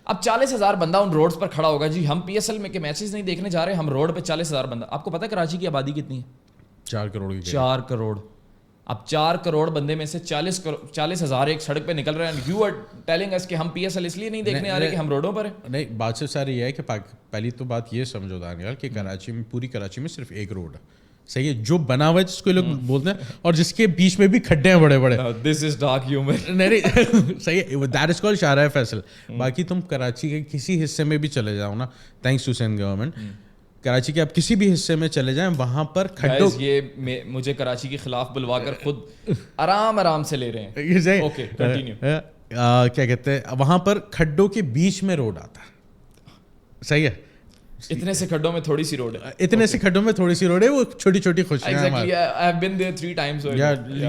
اب 40,000 بندہ ان روڈز پر کھڑا ہوگا جی, ہم پی ایس ایل میں کے میچز نہیں دیکھنے جا رہے, ہم روڈ پہ 40,000 بندہ. آپ کو پتا ہے کراچی کی آبادی کتنی ہے؟ 4 کروڑ. 4 کروڑ. اب 4 کروڑ بندے میں سے 40,000 ایک سڑک پہ نکل رہے ہیں. یو آر ٹیلنگ اس کہ ہم پی ایس ایل اس لیے نہیں دیکھنے آ رہے کہ ہم روڈوں پر ہیں. نہیں, بات سے ساری یہ ہے کہ پہلی تو بات یہ سمجھو دانیال کہ کراچی میں, پوری کراچی میں صرف ایک روڈ ہے, صحیح ہے, جو بنا ہوا ہے جس کو لوگ بولتے ہیں, اور جس کے بیچ میں بھی کھڈے ہیں بڑے بڑے. دس از ڈارک ہیومر. نہیں صحیح ہے, دیٹ از کالڈ شاہراہ فیصل. باقی تم کراچی کے کسی حصے میں بھی چلے جاؤ نا, thanks to Sindh government, Karachi کے آپ کسی بھی حصے میں چلے جائیں, وہاں پر کھڈوں, یہ مجھے کراچی کے خلاف بلوا کر خود آرام سے لے رہے ہیں. Okay continue. کیا کہتے ہیں, وہاں پر کھڈوں کے بیچ میں روڈ آتا ہے, صحیح ہے. اتنے سے کھڈوں میں تھوڑی سی روڈ ہے, اتنے سے کھڈوں میں تھوڑی سی روڈ ہے, وہ چھوٹی چھوٹی خوشیاں ہیں. Exactly, I have been there 3 times.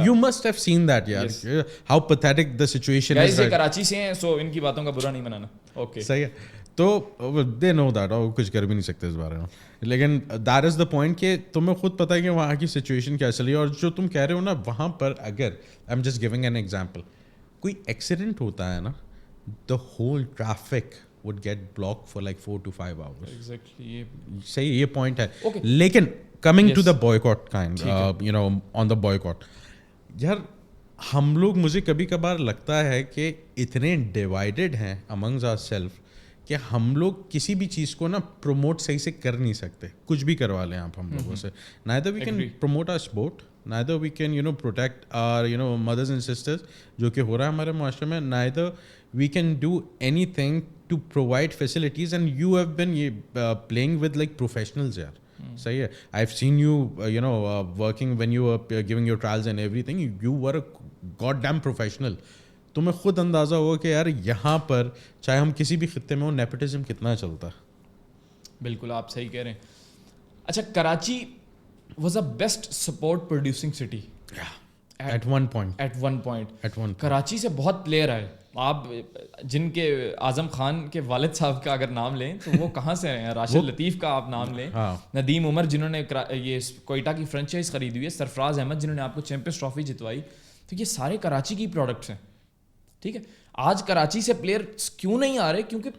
You must have seen that, yaar. How pathetic the situation is. Guys, یہ کراچی سے ہیں, سو ان کی باتوں کا برا نہیں بنانا. اوکے صحیح ہے. تو دے نو دیٹ, اور کچھ کر بھی نہیں سکتے اس بارے میں. لیکن دیٹ از دا پوائنٹ کہ تمہیں خود پتہ ہے کہ وہاں کی سچویشن کیا چل رہی ہے. اور جو تم کہہ رہے ہو نا, وہاں پر اگر I am just giving an example, کوئی ایکسیڈنٹ ہوتا ہے نا, the whole traffic would get blocked for like 4 to 5 hours. Exactly. صحیح, یہ پوائنٹ ہے. لیکن coming to the boycott kind, you know, on the boycott, یار ہم لوگ, مجھے کبھی کبھار لگتا ہے کہ اتنے ڈیوائڈیڈ ہیں amongst ourselves کہ ہم لوگ کسی بھی چیز کو نا پروموٹ صحیح سے کر نہیں سکتے. کچھ بھی کروا لیں آپ ہم لوگوں سے, neither we can promote our sport, neither we can, you know, protect our, you know, mothers and sisters, جو کہ ہو رہا ہے ہمارے معاشرے میں, neither we can do anything to provide facilities. And you have been playing with like professionals yaar. صحیح ہے. I have seen you you know working when you are giving your trials and everything, you were a god damn professional. تمہیں خود اندازہ ہوگا کہ یار یہاں پر چاہے ہم کسی بھی خطے میں ہو نیپوٹزم کتنا چلتا ہے. بالکل آپ صحیح کہہ رہے ہیں. اچھا, Karachi was a best sport producing city at one point. Karachi سے بہت پلیئر آئے. آپ جن کے اعظم خان کے والد صاحب کا اگر نام لیں تو وہ کہاں سے ہیں, راشد لطیف کا آپ نام لیں, ندیم عمر جنہوں نے یہ کوئٹہ کی فرنچائز خریدی ہوئی ہے, سرفراز احمد جنہوں نے آپ کو چیمپئنز ٹرافی جتوائی, تو یہ سارے کراچی کی پروڈکٹس ہیں. ٹھیک ہے, آج کراچی سے پلیئر کیوں نہیں آ رہے؟ کیونکہ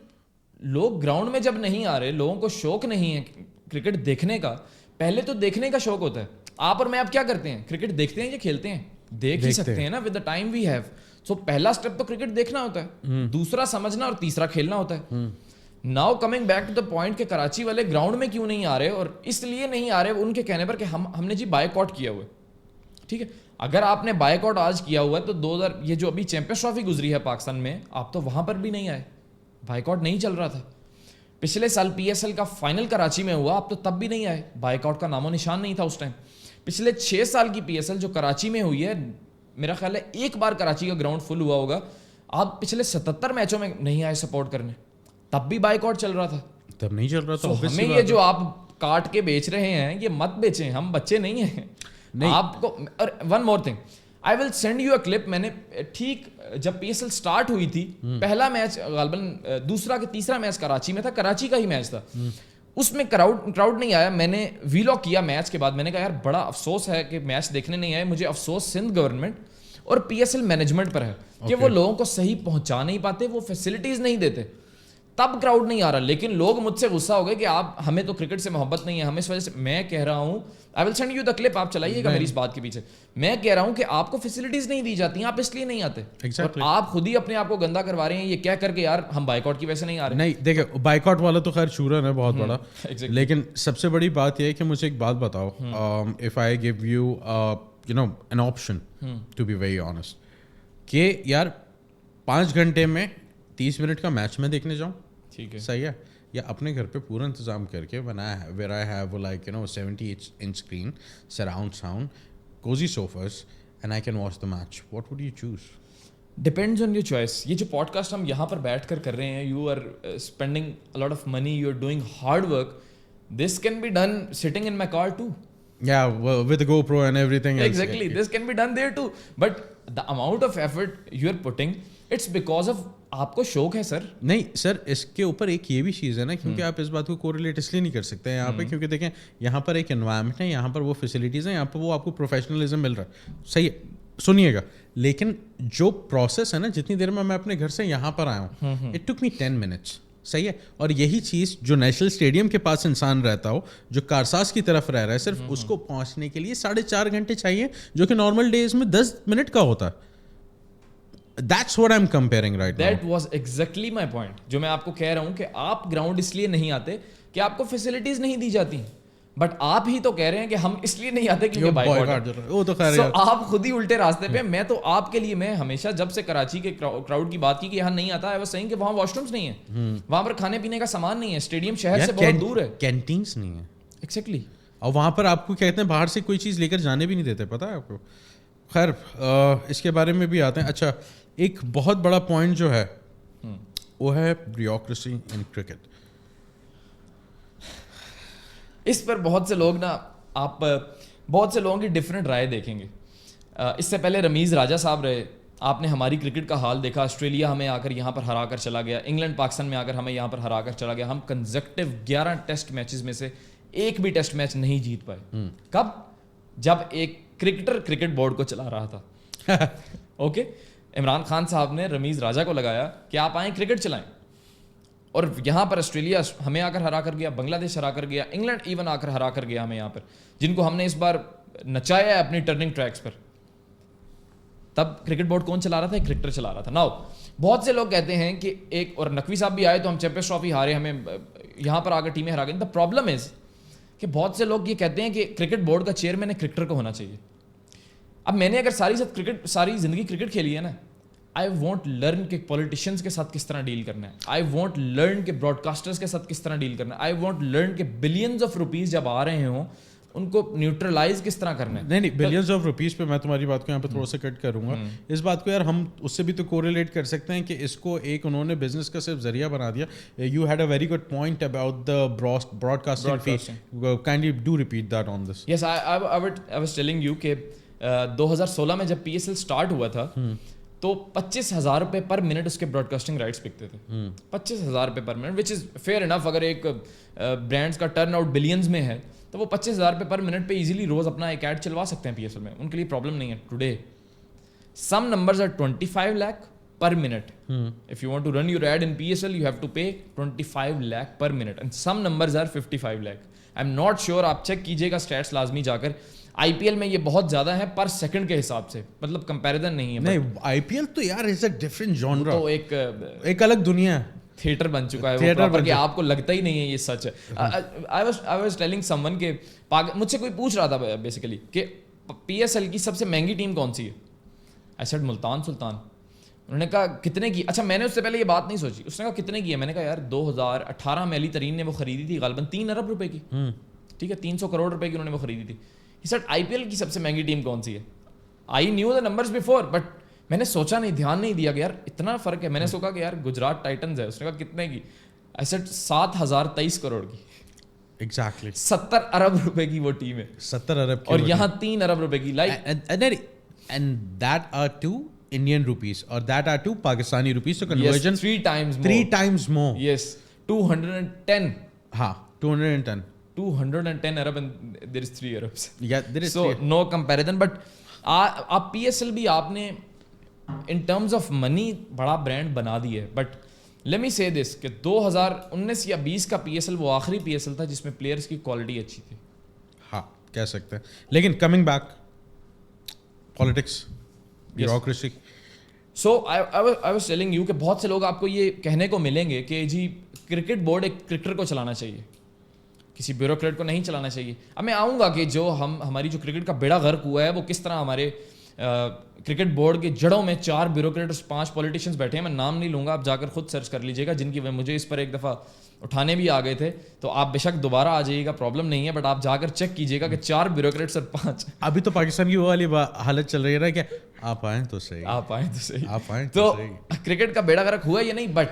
لوگ گراؤنڈ میں جب نہیں آ رہے, لوگوں کو شوق نہیں ہے کرکٹ دیکھنے کا. پہلے تو دیکھنے کا شوق ہوتا ہے. آپ اور میں اب کیا کرتے ہیں, کرکٹ دیکھتے ہیں یا کھیلتے ہیں؟ دیکھ ہی سکتے ہیں نا, with the time we have. So پہلا اسٹیپ تو کرکٹ دیکھنا ہوتا ہے, دوسرا سمجھنا, اور تیسرا کھیلنا ہوتا ہے. Now coming back to the point کہ کراچی والے گراؤنڈ میں کیوں نہیں آ رہے, اور اس لیے نہیں آ رہے ان کے کہنے پر کہ ہم نے جی بائیک آؤٹ کیا ہوا ہے. ٹھیک ہے, اگر آپ نے بائیک آؤٹ آج کیا ہوا ہے تو 2000 یہ جو ابھی چیمپئنز ٹرافی گزری ہے پاکستان میں, آپ تو وہاں پر بھی نہیں آئے, بائیک آؤٹ نہیں چل رہا تھا. پچھلے سال پی ایس ایل کا فائنل کراچی میں ہوا, آپ تو تب بھی نہیں آئے, بائیک آؤٹ کا نام و نشان نہیں تھا اس ٹائم. پچھلے 6 سال کی پی ایس ایل جو کراچی میں ہوئی ہے, میرا خیال ہے ایک بار کراچی کا گراؤنڈ فل ہوا ہوگا. آپ پچھلے 77 میچوں میں نہیں آئے سپورٹ کرنے, تب بھی بائیک آؤٹ چل رہا تھا, تب نہیں چل رہا تھا. ہمیں یہ جو آپ کاٹ کے بیچ رہے ہیں یہ مت بیچیں, ہم بچے نہیں ہیں آپ کو. اور one more thing, I will send you a clip. میں نے ٹھیک جب پی ایس ایل اسٹارٹ ہوئی تھی, پہلا میچ غالباً دوسرا کہ تیسرا میچ کراچی میں تھا, کراچی کا ہی میچ تھا, اس میں کراؤڈ نہیں آیا. میں نے ویلاگ کیا میچ کے بعد, میں نے کہا یار بڑا افسوس ہے کہ میچ دیکھنے نہیں آئے. مجھے افسوس سندھ گورنمنٹ اور پی ایس ایل مینجمنٹ پر ہے کہ وہ لوگوں کو صحیح پہنچا نہیں پاتے, وہ فیسلٹیز نہیں دیتے, تب کراؤڈ نہیں آ رہا. لیکن لوگ مجھ سے غصہ ہو گئے کہ آپ, ہمیں تو کرکٹ سے محبت نہیں ہے, ہمیں اس وجہ سے. میں کہہ رہا ہوں, I will send you the clip, آپ چلائیے گا میری اس بات کے پیچھے. میں کہہ رہا ہوں کہ آپ کو فیسلٹیز نہیں دی جاتی ہیں, آپ اس لیے نہیں آتے, آپ خود ہی اپنے آپ کو گندا کروا رہے ہیں یہ کہہ کر کے یار ہم بائیک آؤٹ کی وجہ سے نہیں آ رہے. نہیں دیکھیں, بائیک آؤٹ والا تو خیر چورن ہے بہت بڑا, لیکن سب سے بڑی بات یہ ہے کہ مجھے ایک بات بتاؤ, if I give you you know an option to be very honest, کہ یار 5 گھنٹے میں 30 منٹ کا میچ میں دیکھنے جاؤں, ٹھیک ہے صحیح ہے, یا اپنے گھر پہ پورا انتظام کر کے where I have like you know 70-inch screen, surround sound, cozy sofas and I can watch the match, what would you choose? Depends on your choice. یہ جو پوڈ کاسٹ ہم یہاں پر بیٹھ کر رہے ہیں, you are spending a lot of money, you are doing hard work. This can be done sitting in my car too. Yeah, with the GoPro and everything else. Exactly, this can be done there too. But the amount of effort you are putting, it's because of آپ کو شوق ہے سر. نہیں سر, اس کے اوپر ایک یہ بھی چیز ہے نا, کیونکہ آپ اس بات کو کوریلیٹ اس لیے نہیں کر سکتے یہاں پہ, کیونکہ دیکھیں یہاں پر ایک انوائرمنٹ ہے, یہاں پر وہ فیسلٹیز ہیں, یہاں پر وہ آپ کو پروفیشنلزم مل رہا ہے, صحیح ہے, سنیے گا. لیکن جو پروسیس ہے نا, جتنی دیر میں اپنے گھر سے یہاں پر آیا ہوں, اٹ ٹک می 10 minutes, صحیح ہے. اور یہی چیز جو نیشنل اسٹیڈیم کے پاس انسان رہتا ہو, جو کارساز کی طرف رہ رہا ہے, صرف اس کو پہنچنے کے لیے 4.5 گھنٹے چاہیے, جو کہ نارمل ڈیز میں 10 منٹ کا ہوتا ہے. That's what I'm comparing right now. That was exactly my point. جو میں آپ کو کہہ رہا ہوں کہ آپ گراؤنڈ اس لیے نہیں آتے کہ آپ کو فیسلٹیز نہیں دی جاتی, بٹ آپ ہی تو کہہ رہے ہیں کہ ہم اس لیے نہیں آتے کیونکہ بائیک آؤٹ. وہ تو خیر آپ خود ہی الٹے راستے پہ. میں تو آپ کے لیے, میں ہمیشہ جب سے کراچی کے کراؤڈ کی بات کی کہ یہاں نہیں آتا, I was saying کہ وہاں واش رومس نہیں ہیں, وہاں پر کھانے پینے کا سامان نہیں ہے, اسٹیڈیم شہر سے بہت دور ہے, کینٹینس نہیں ہے. ایگزیکٹلی. اور وہاں پر آپ کو کہتے ہیں باہر سے کوئی چیز لے کر جانے بھی نہیں دیتے, پتہ ہے آپ کو. خیر اس کے بارے میں بھی آتے ہیں. اچھا, ایک بہت بڑا پوائنٹ جو ہے وہ ہے بیوروکریسی ان کرکٹ. اس پر بہت سے لوگ نا, آپ بہت سے لوگوں کی ڈفرینٹ رائے دیکھیں گے. اس سے پہلے رمیز راجہ صاحب رہے, آپ نے ہماری کرکٹ کا حال دیکھا, آسٹریلیا ہمیں آ کر یہاں پر ہرا کر چلا گیا, انگلینڈ پاکستان میں آ کر ہمیں یہاں پر ہرا کر چلا گیا. ہم کنزیکٹیو 11 ٹیسٹ میچز میں سے ایک بھی ٹیسٹ میچ نہیں جیت پائے. کب؟ جب ایک کرکٹر کرکٹ بورڈ کو چلا رہا تھا. اوکے, عمران خان صاحب نے رمیز راجہ کو لگایا کہ آپ آئیں کرکٹ چلائیں, اور یہاں پر آسٹریلیا ہمیں آ کر ہرا کر گیا, بنگلہ دیش ہرا کر گیا, انگلینڈ ایون آ کر ہرا کر گیا ہمیں یہاں پر, جن کو ہم نے اس بار نچایا ہے اپنی ٹرننگ ٹریکس پر. تب کرکٹ بورڈ کون چلا رہا تھا؟ ایک کرکٹر چلا رہا تھا. ناؤ بہت سے لوگ کہتے ہیں کہ ایک, اور نقوی صاحب بھی آئے تو ہم چیمپئنز ٹرافی ہارے, ہمیں یہاں پر آ کر ٹیمیں ہرا گئی. دا پرابلم از کہ بہت سے لوگ یہ کہتے ہیں کہ کرکٹ بورڈ کا چیئرمین کرکٹر کو ہونا چاہیے. اب میں نے اگر ساری زندگی کرکٹ کھیلی ہے نا, آئی وانٹ لرن کہ پولیٹیشینس کے ساتھ کس طرح ڈیل کرنا ہے, آئی وانٹ لرن کہ براڈ کاسٹرس کے ساتھ کس طرح ڈیل کرنا ہے, آئی وانٹ لرن کہ بلینز آف روپیز جب آ رہے ہوں ان کو نیوٹرلائز کس طرح کرنا ہے. نہیں بلینز آف روپیز پہ میں تمہاری بات کو یہاں پہ تھوڑا سا کٹ کروں گا. اس بات کو یار ہم اس سے بھی تو کوریلیٹ کر سکتے ہیں کہ اس کو ایک انہوں نے بزنس کا صرف ذریعہ بنا دیا. You had a very good point about the broadcasting fee. Kindly do repeat that on this. Yes I was telling you کہ 2016 میں جب PSL اسٹارٹ ہوا تھا تو 25,000 روپے پر منٹ اس کے براڈ کاسٹنگ رائٹس بکتے تھے. 25,000 روپے پر منٹ وچ از فیئر انف. اگر ایک برانڈس کا ٹرن آؤٹ بلینز میں ہے تو وہ 25,000 روپے پر منٹ پہ ایزیلی روز اپنا ایک ایڈ چلوا سکتے ہیں PSL میں, ان کے لیے پرابلم نہیں ہے. Today some numbers are 25 lakh per minute. If you want to run your ad in PSL, you have to pay 25 lakh per minute and some numbers are 55 lakh. I'm not sure, آپ چیک کیجیے گا اسٹیٹس لازمی جا کر. IPL میں یہ بہت زیادہ ہے پر سیکنڈ کے حساب سے, مطلب کمپیریزن نہیں ہے. نہیں IPL تو یار از اے ڈفرنٹ جانرا, تو ایک الگ دنیا ہے, تھیٹر بن چکا ہے وہ کہ آپ کو لگتا ہی نہیں ہے یہ سچ ہے. I was telling someone کہ مجھ سے کوئی پوچھ رہا تھا بیسیکلی کہ PSL کی سب سے مہنگی ٹیم کون سی ہے. I said ملتان سلطان. انہوں نے کہا کتنے کی. اچھا میں نے اس سے پہلے یہ بات نہیں سوچی. اس نے کہا کتنے کی ہے. میں نے کہا یار 2018 میں علی ترین نے وہ خریدی تھی غالباً 3 ارب روپے کی. ٹھیک ہے 300 کروڑ روپے کی انہوں نے وہ خریدی تھی. He said IPL کی سب سے مہنگی ٹیم کون سی ہے. I knew the numbers before but میں نے سوچا نہیں, دھیان نہیں دیا کہ یار اتنا فرق ہے. میں نے سوچا کہ یار گجرات ٹائٹنز ہے. اس نے کہا کتنے کی. I said 7,023 کروڑ کی. ایگزیکٹلی 70 ارب روپے کی وہ ٹیم ہے. 70 ارب کی, اور یہاں 3 ارب روپے کی. Like and that are to Indian rupees or that are to Pakistani rupees, so conversion 3 times more. Yes 210. ہاں 210 arab and there is 3 arabs. Yeah, there is so no comparison. But آپ PSL بھی آپ نے in terms of money بڑا برانڈ بنا دی ہے. But let me say this کہ 2019 یا 20 کا PSL وہ آخری PSL تھا جس میں پلیئرز کی کوالٹی اچھی تھی. ہاں کہہ سکتے ہیں. لیکن coming back politics bureaucracy. So I was telling you کہ بہت سے لوگ آپ کو یہ کہنے کو ملیں گے کہ جی کرکٹ بورڈ ایک کرکٹر کو چلانا چاہیے, کسی بیوروکریٹ کو نہیں چلانا چاہیے. اب میں آؤں گا کہ جو ہماری جو کرکٹ کا بیڑا غرق ہوا ہے وہ کس طرح ہمارے کرکٹ بورڈ کے جڑوں میں 4 بیوروکریٹ اور 5 پولیٹیشینس بیٹھے ہیں. میں نام نہیں لوں گا, آپ جا کر خود سرچ کر لیجیے گا, جن کی مجھے اس پر ایک دفعہ اٹھانے بھی آ گئے تھے. تو آپ بے شک دوبارہ آ جائیے گا, پرابلم نہیں ہے. بٹ آپ جا کر چیک کیجیے گا کہ 4 بیوروکریٹس اور 5. ابھی تو پاکستان کی وہ والی حالت چل رہی ہے نا کہ آپ آئیں تو صحیح. تو کرکٹ کا بیڑا غرق ہوا یا نہیں. بٹ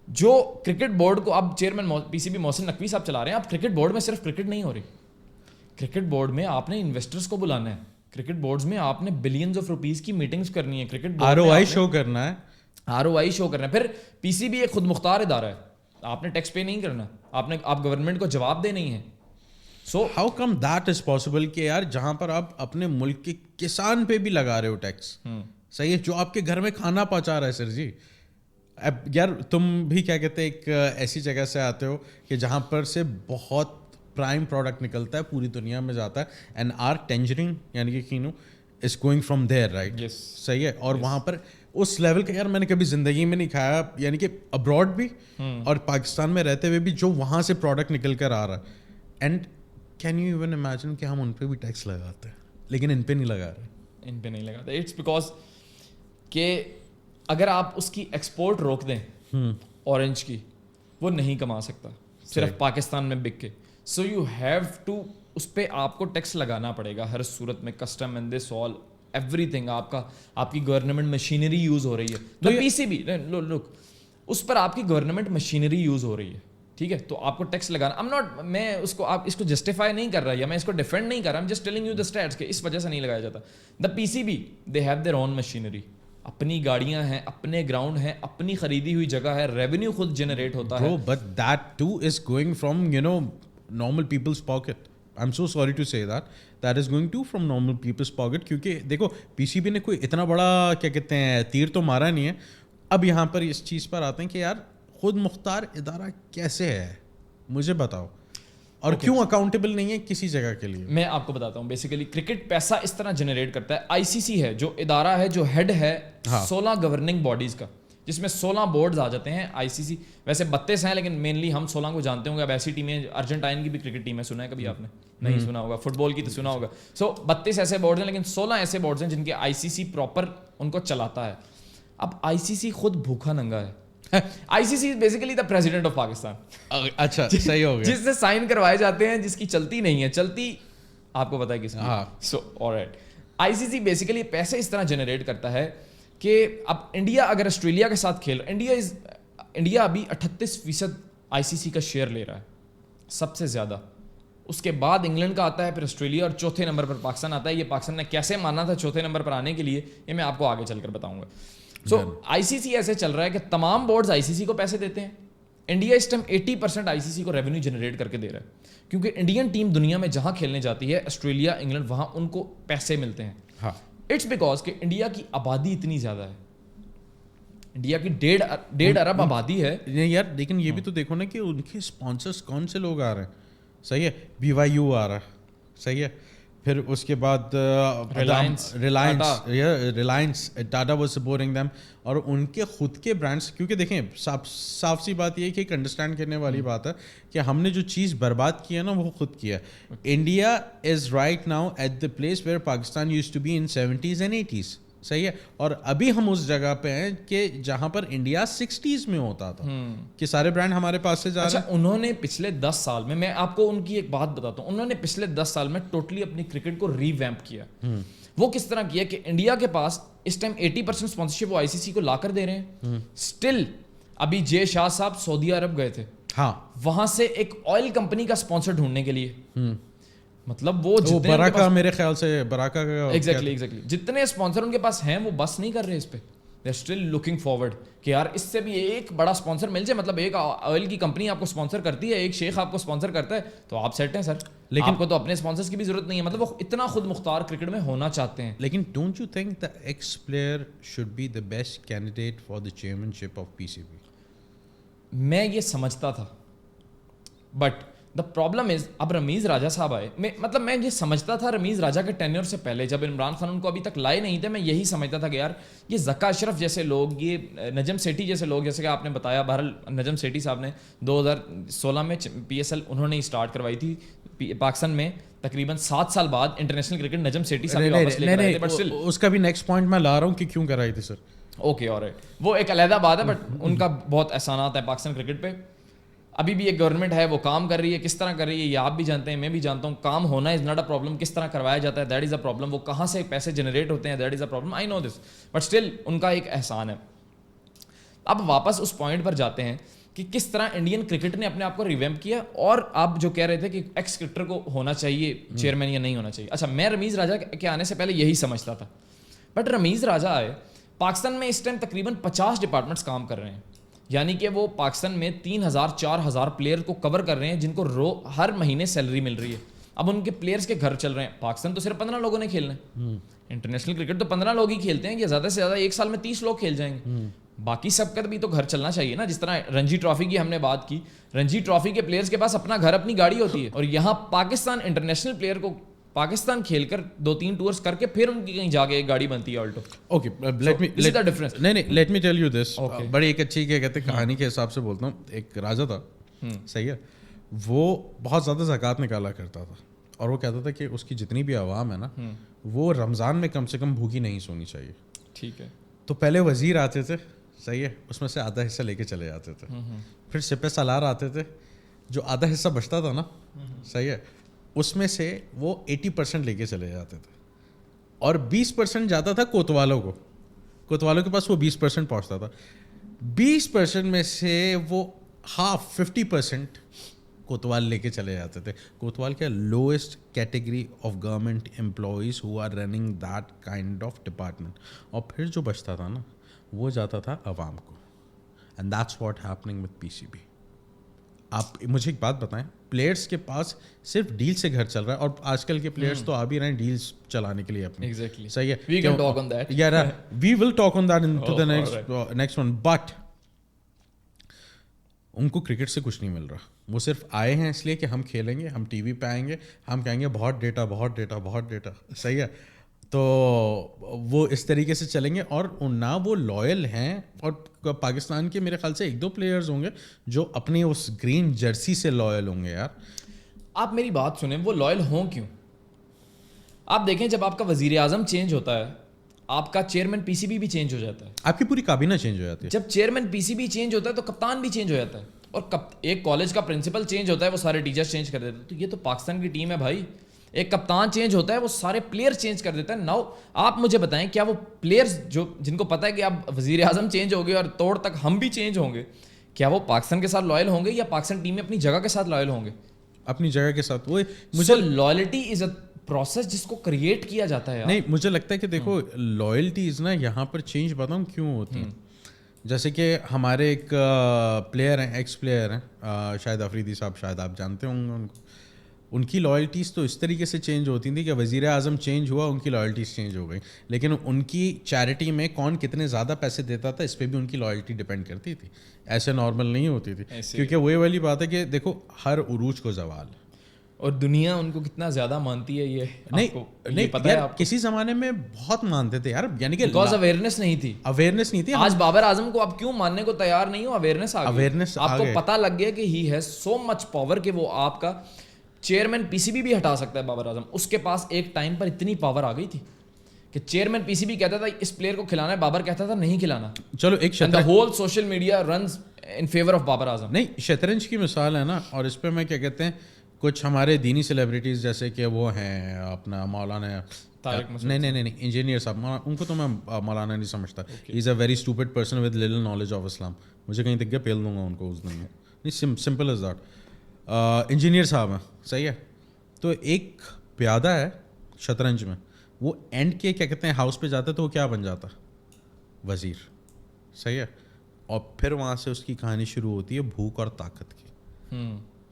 جو کرکٹ بورڈ کو اب چیئرمین PCB محسن نقوی صاحب چلا رہے ہیں, اب کرکٹ بورڈ میں صرف کرکٹ نہیں ہو رہی. کرکٹ بورڈ میں آپ نے انویسٹرز کو بلانا ہے. کرکٹ بورڈز میں آپ نے بلینز آف روپیز کی میٹنگز کرنی ہے. کرکٹ ROI شو کرنا ہے. ROI شو کرنا ہے. پھر PCB ایک خود مختار ادارہ ہے, آپ نے ٹیکس پے نہیں کرنا, آپ گورنمنٹ کو جواب دے نہیں ہے. So how come that is possible کہ یار جہاں پر آپ اپنے ملک کے کسان پہ بھی لگا رہے ہو ٹیکس, صحیح ہے, جو آپ کے گھر میں کھانا پہنچا رہا ہے. سر جی اب یار تم بھی کیا کہتے ہیں ایک ایسی جگہ سے آتے ہو کہ جہاں پر سے بہت پرائم پروڈکٹ نکلتا ہے, پوری دنیا میں جاتا ہے. اینڈ آر ٹینجرنگ یعنی کہ کینو is going from there right. صحیح ہے. اور وہاں پر اس لیول کا یار میں نے کبھی زندگی میں نہیں کھایا, یعنی کہ ابراڈ بھی اور پاکستان میں رہتے ہوئے بھی جو وہاں سے پروڈکٹ نکل کر آ رہا ہے. And can you even imagine کہ ہم ان پہ بھی ٹیکس لگاتے ہیں لیکن ان پہ نہیں لگا رہے. اٹس بیکاز کہ اگر آپ اس کی ایکسپورٹ روک دیں اورنج کی, وہ نہیں کما سکتا صرف پاکستان میں بک کے. سو یو ہیو ٹو اس پہ آپ کو ٹیکس لگانا پڑے گا ہر صورت میں. Custom and this all every thing آپ کی گورنمنٹ مشینری یوز ہو رہی ہے. تو PCB لک اس پر آپ کی گورنمنٹ مشینری یوز ہو رہی ہے, ٹھیک ہے, تو آپ کو ٹیکس لگانا. میں اس کو جسٹیفائی نہیں کر رہا یا میں اس کو ڈیفینڈ نہیں کر رہا. I'm just telling you the stats کہ اس وجہ سے نہیں لگایا جاتا. The PCB they have their own machinery, اپنی گاڑیاں ہیں, اپنے گراؤنڈ ہیں, اپنی خریدی ہوئی جگہ ہے, ریونیو خود جنریٹ ہوتا ہے. But that too is going from normal people's pocket. I'm so sorry to say that is going to from normal people's pocket. کیونکہ دیکھو PCB نے کوئی اتنا بڑا کیا کہتے ہیں تیر تو مارا نہیں ہے. اب یہاں پر اس چیز پر آتے ہیں کہ یار خود مختار ادارہ کیسے ہے, مجھے بتاؤ, اور کیوں اکاؤنٹیبل نہیں ہے کسی جگہ کے لیے. میں آپ کو بتاتا ہوں. بیسیکلی کرکٹ پیسہ اس طرح جنریٹ کرتا ہے. ICC ہے جو ادارہ ہے, جو ہیڈ ہے 16 گورننگ باڈیز کا, جس میں 16 بورڈز آ جاتے ہیں. ICC ویسے 32 ہیں لیکن مینلی ہم 16 کو جانتے ہوں گے. اب ایسی ٹیمیں, ارجنٹائن کی بھی کرکٹ ٹیم ہے, سنا ہے کبھی آپ نے؟ نہیں سنا ہوگا. فٹ بال کی تو سنا ہوگا. سو 32 ایسے بورڈز ہیں لیکن 16 ایسے بورڈز ہیں جن کے ICC پراپر ان کو چلاتا ہے. اب ICC خود بھوکا ننگا ہے. ICC is basically the president of Pakistan. اچھا صحیح ہو گیا. جس سے سائن کروائے جاتے ہیں, جس کی چلتی نہیں ہے, چلتی آپ کو پتا ہے کس کی. سو آلرائٹ, ICC بیسیکلی پیسے اس طرح جنریٹ کرتا ہے کہ اب انڈیا اگر آسٹریلیا کے ساتھ کھیل, انڈیا ابھی 38% ICC کا شیئر لے رہا ہے, سب سے زیادہ. اس کے بعد انگلینڈ کا آتا ہے, پھر آسٹریلیا, اور چوتھے نمبر پر پاکستان آتا ہے. یہ پاکستان نے کیسے مانا تھا چوتھے نمبر پر آنے کے لیے, یہ میں آپ کو آگے چل کر بتاؤں گا. سو ICC ایسے چل رہا ہے کہ تمام بورڈز ICC کو پیسے دیتے ہیں. انڈیا اس ٹائم 80% ICC کو ریونیو جنریٹ کر کے دے رہا ہے, کیونکہ انڈین ٹیم دنیا میں جہاں کھیلنے جاتی ہے, آسٹریلیا, انگلینڈ, وہاں ان کو پیسے ملتے ہیں. اٹس بیکاز کہ انڈیا کی آبادی اتنی زیادہ ہے. انڈیا کی 1.5 ارب آبادی ہے یار. لیکن یہ بھی تو دیکھو نا کہ ان کے اسپانسرس کون سے لوگ آ رہے ہیں. صحیح ہے, BYU آ رہا ہے, صحیح ہے, پھر اس کے بعد Reliance Tata was supporting them, اور ان کے خود کے برانڈس. کیونکہ دیکھیں صاف سی بات یہ ہے کہ ایک انڈرسٹینڈ کرنے والی بات ہے کہ ہم نے جو چیز برباد کی ہے نا وہ خود کیا ہے. India is right now at the place where Pakistan used to be in 70s and 80s. صحیح ہے, اور ابھی ہم اس جگہ پہ ہیں کہ جہاں پر انڈیا 60s میں ہوتا تھا, کہ سارے برانڈ ہمارے پاس سے جا رہے ہیں. انہوں نے پچھلے 10 سال میں آپ کو ان کی ایک بات بتاتا ہوں, انہوں نے پچھلے 10 سال میں ٹوٹلی اپنی کرکٹ کو ری ویمپ کیا. وہ کس طرح کیا کہ انڈیا کے پاس اس ٹائم 80% اسپانسرشپ وہ ICC کو لا کر دے رہے ہیں. اسٹل ابھی جے شاہ صاحب سعودی عرب گئے تھے, ہاں, وہاں سے ایک آئل کمپنی کا اسپانسر ڈھونڈنے کے لیے. مطلب وہ براکا, میرے خیال سے براکا کا ایگزیکٹلی جتنے اسپانسر ان کے پاس ہیں وہ بس نہیں کر رہے اس پہ. They are still looking forward کہ یار اس سے بھی ایک بڑا اسپانسر مل جائے. مطلب ایک آئل کی کمپنی آپ کو اسپانسر کرتی ہے, ایک شیخ آپ کو اسپانسر کرتا ہے, تو آپ سیٹ ہیں سر. لیکن آپ کو تو اپنے اسپانسرس کی بھی ضرورت نہیں ہے. مطلب وہ اتنا خود مختار کرکٹ میں ہونا چاہتے ہیں. لیکن don't you think the ex player should be the best candidate for the chairmanship of PCB؟ میں یہ سمجھتا تھا, بٹ دا پرابلم از اب رمیز راجہ صاحب آئے. مطلب میں یہ سمجھتا تھا رمیز راجہ کے ٹینیور سے پہلے, جب عمران خان ان کو ابھی تک لائے نہیں تھے, میں یہی سمجھتا تھا کہ یار یہ ذکا اشرف جیسے لوگ, یہ نجم سیٹھی جیسے لوگ, جیسے کہ آپ نے بتایا, بہرحال نجم سیٹھی صاحب نے 2016 میں PSL انہوں نے اسٹارٹ کروائی تھی پاکستان میں. تقریباً 7 سال بعد انٹرنیشنل کرکٹ نجم سیٹھی صاحب واپس لے کر آئے تھے. بٹ اسٹل اس کا بھی نیکسٹ پوائنٹ میں لا رہا ہوں کہ کیوں کرائی تھی سر. اوکے آلرائٹ, وہ ایک علیحدہ بات ہے, بٹ ان کا بہت احسانات ہیں پاکستان کرکٹ پہ. ابھی بھی ایک گورنمنٹ ہے, وہ کام کر رہی ہے. کس طرح کر رہی ہے یہ آپ بھی جانتے ہیں, میں بھی جانتا ہوں. کام ہونا از ناٹ اے پرابلم, کس طرح کروایا جاتا ہے دیٹ از اے پرابلم. وہ کہاں سے پیسے جنریٹ ہوتے ہیں that is a problem, I know this, but still ان کا ایک احسان ہے. اب واپس اس پوائنٹ پر جاتے ہیں کہ کس طرح انڈین کرکٹ نے اپنے آپ کو ریویمپ کیا. اور آپ جو کہہ رہے تھے کہ ایکس کرکٹر کو ہونا چاہیے چیئرمین یا نہیں ہونا چاہیے. اچھا, میں رمیز راجہ کے آنے سے پہلے یہی سمجھتا تھا, بٹ رمیز راجہ آئے. پاکستان میں اس ٹائم تقریباً 50 ڈپارٹمنٹس کام کر رہے ہیں, یعنی کہ وہ پاکستان میں 3000-4000 پلیئر کو کور کر رہے ہیں, جن کو ہر مہینے سیلری مل رہی ہے. اب ان کے پلیئرس کے گھر چل رہے ہیں. پاکستان تو صرف 15 لوگوں نے کھیلنا ہے. انٹرنیشنل کرکٹ تو 15 لوگ ہی کھیلتے ہیں, یا زیادہ سے زیادہ ایک سال میں 30 لوگ کھیل جائیں گے. باقی سب کا بھی تو گھر چلنا چاہیے نا. جس طرح رنجی ٹرافی کی ہم نے بات کی, رنجی ٹرافی کے پلیئرس کے پاس اپنا گھر, اپنی گاڑی ہوتی ہے, اور یہاں پاکستان انٹرنیشنل پلیئر کو پاکستان کھیل کر 2-3 ٹورس کر کے پھر ان کی کہیں جا کے ایک گاڑی بنتی ہے Alto. Okay, let me tell you this. بڑی ایک اچھی کیا کہتے ہیں کہانی کے حساب سے بولتا ہوں. ایک راجا تھا, صحیح ہے, وہ بہت زیادہ زکوٰۃ نکالا کرتا تھا, اور وہ کہتا تھا کہ اس کی جتنی بھی عوام ہے نا, وہ رمضان میں کم سے کم بھوکی نہیں سونی چاہیے. ٹھیک ہے. تو پہلے وزیر آتے تھے, صحیح ہے, اس میں سے آدھا حصہ لے کے چلے جاتے تھے. پھر سپہ سالار آتے تھے, جو آدھا حصہ بچتا تھا نا, صحیح ہے, اس میں سے وہ 80% لے کے چلے جاتے تھے, اور 20% جاتا تھا کوتوالوں کو. کوتوالوں کے پاس وہ 20% پہنچتا تھا. 20% میں سے وہ 50% کوتوال لے کے چلے جاتے تھے. کوتوال کیا lowest category of government employees who are running that kind of department. اور پھر جو بچتا تھا نا, وہ جاتا تھا عوام کو. And that's what happening with PCB. آپ مجھے ایک بات بتائیں, پلیئرس کے پاس صرف ڈیل سے گھر چل رہا ہے, اور آج کل کے پلیئرس تو آ بھی رہے ہیں ڈیلس چلانے کے لیے اپنے. صحیح ہے, we can talk on that. Yeah, we will talk on that into the next one. But ان کو کرکٹ سے کچھ نہیں مل رہا. وہ صرف آئے ہیں اس لیے کہ ہم کھیلیں گے, ہم ٹی وی پہ آئیں گے, ہم کہیں گے بہت ڈیٹا بہت ڈیٹا بہت ڈیٹا. صحیح ہے, تو وہ اس طریقے سے چلیں گے, اور نہ وہ لائل ہیں. اور پاکستان کے میرے خیال سے 1-2 پلیئرز ہوں گے جو اپنی اس گرین جرسی سے لائل ہوں گے. یار آپ میری بات سنیں, وہ لائل ہوں کیوں؟ آپ دیکھیں, جب آپ کا وزیر اعظم چینج ہوتا ہے آپ کا چیئرمین پی سی بی بھی چینج ہو جاتا ہے, آپ کی پوری کابینہ چینج ہو جاتی ہے. جب chairman P C B change ہوتا ہے تو کپتان بھی چینج ہو جاتا ہے, اور ایک کالج کا پرنسپل چینج ہوتا ہے وہ سارے ٹیچرز چینج کر دیتے ہیں. تو یہ تو پاکستان کی ٹیم ہے بھائی, ایک کپتان چینج ہوتا ہے وہ سارے پلیئر چینج کر دیتا ہے. ناؤ آپ مجھے بتائیں کیا وہ پلیئرز جو جن کو پتہ ہے کہ اب وزیر اعظم چینج ہو گئے اور توڑ تک ہم بھی چینج ہوں گے, کیا وہ پاکستان کے ساتھ لائل ہوں گے یا پاکستان ٹیم میں اپنی جگہ کے ساتھ لائل ہوں گے؟ اپنی جگہ کے ساتھ. وہ مجھے لائلٹی از اے پروسیس جس کو کریٹ کیا جاتا ہے. نہیں, مجھے لگتا ہے کہ دیکھو لائلٹیز نا یہاں پر چینج بتاؤں کیوں ہوتی ہیں. جیسے کہ ہمارے ایک پلیئر ہیں, ایکس پلیئر ہیں, شاہد افریدی صاحب, شاید آپ جانتے ہوں گے ان کو. ان کی لائلٹیز تو اس طریقے سے چینج ہوتی تھیں کہ وزیر اعظم چینج ہوا ان کی لائلٹیز چینج ہو گئی, لیکن ان کی چیریٹی میں کون کتنے زیادہ پیسے دیتا تھا اس پہ بھی ان کی لائلٹی ڈپینڈ کرتی تھی. ایسے نارمل نہیں ہوتی تھی, کیونکہ وہی والی بات ہے کہ دیکھو ہر عروج کو زوال, اور دنیا ان کو کتنا زیادہ مانتی ہے. یہ نہیں پتہ ہے, کسی زمانے میں بہت مانتے تھے یار, یعنی کہ بیکاز اویئرنیس نہیں تھی. آج بابر اعظم کو آپ کیوں ماننے کو تیار نہیں ہو؟ اویئرنیس آ گئی, آپ کو پتہ لگ گیا کہ he has so much power کہ وہ آپ کا چیئرمین پی سی بی بھی ہٹا سکتا ہے. بابر اعظم اس کے پاس ایک ٹائم پر اتنی پاور آ گئی تھی کہ چیئرمین پی سی بی کہتا تھا اس پلیئر کو کھلانا ہے, بابر کہتا تھا نہیں کھلانا. چلو ایک whole social media runs in favour of Babar Azam. نہیں, شطرنج کی مثال ہے نا, اور اس پہ میں کیا کہتے ہیں کچھ ہمارے دینی سیلیبریٹیز جیسے کہ وہ ہیں اپنا مولانا, نہیں انجینئر صاحب, ان کو تو میں مولانا نہیں سمجھتا. He is a very stupid person with little knowledge of Islam. مجھے کہیں تک گیا پیل دوں گا ان کو اس دن میں. نہیں, سمپل از دیٹ. انجینئر صاحب ہیں, صحیح ہے. تو ایک پیادہ ہے شطرنج میں, وہ اینڈ کے کیا کہتے ہیں ہاؤس پہ جاتا ہے تو وہ کیا بن جاتا, وزیر, صحیح ہے. اور پھر وہاں سے اس کی کہانی شروع ہوتی ہے بھوک اور طاقت کی,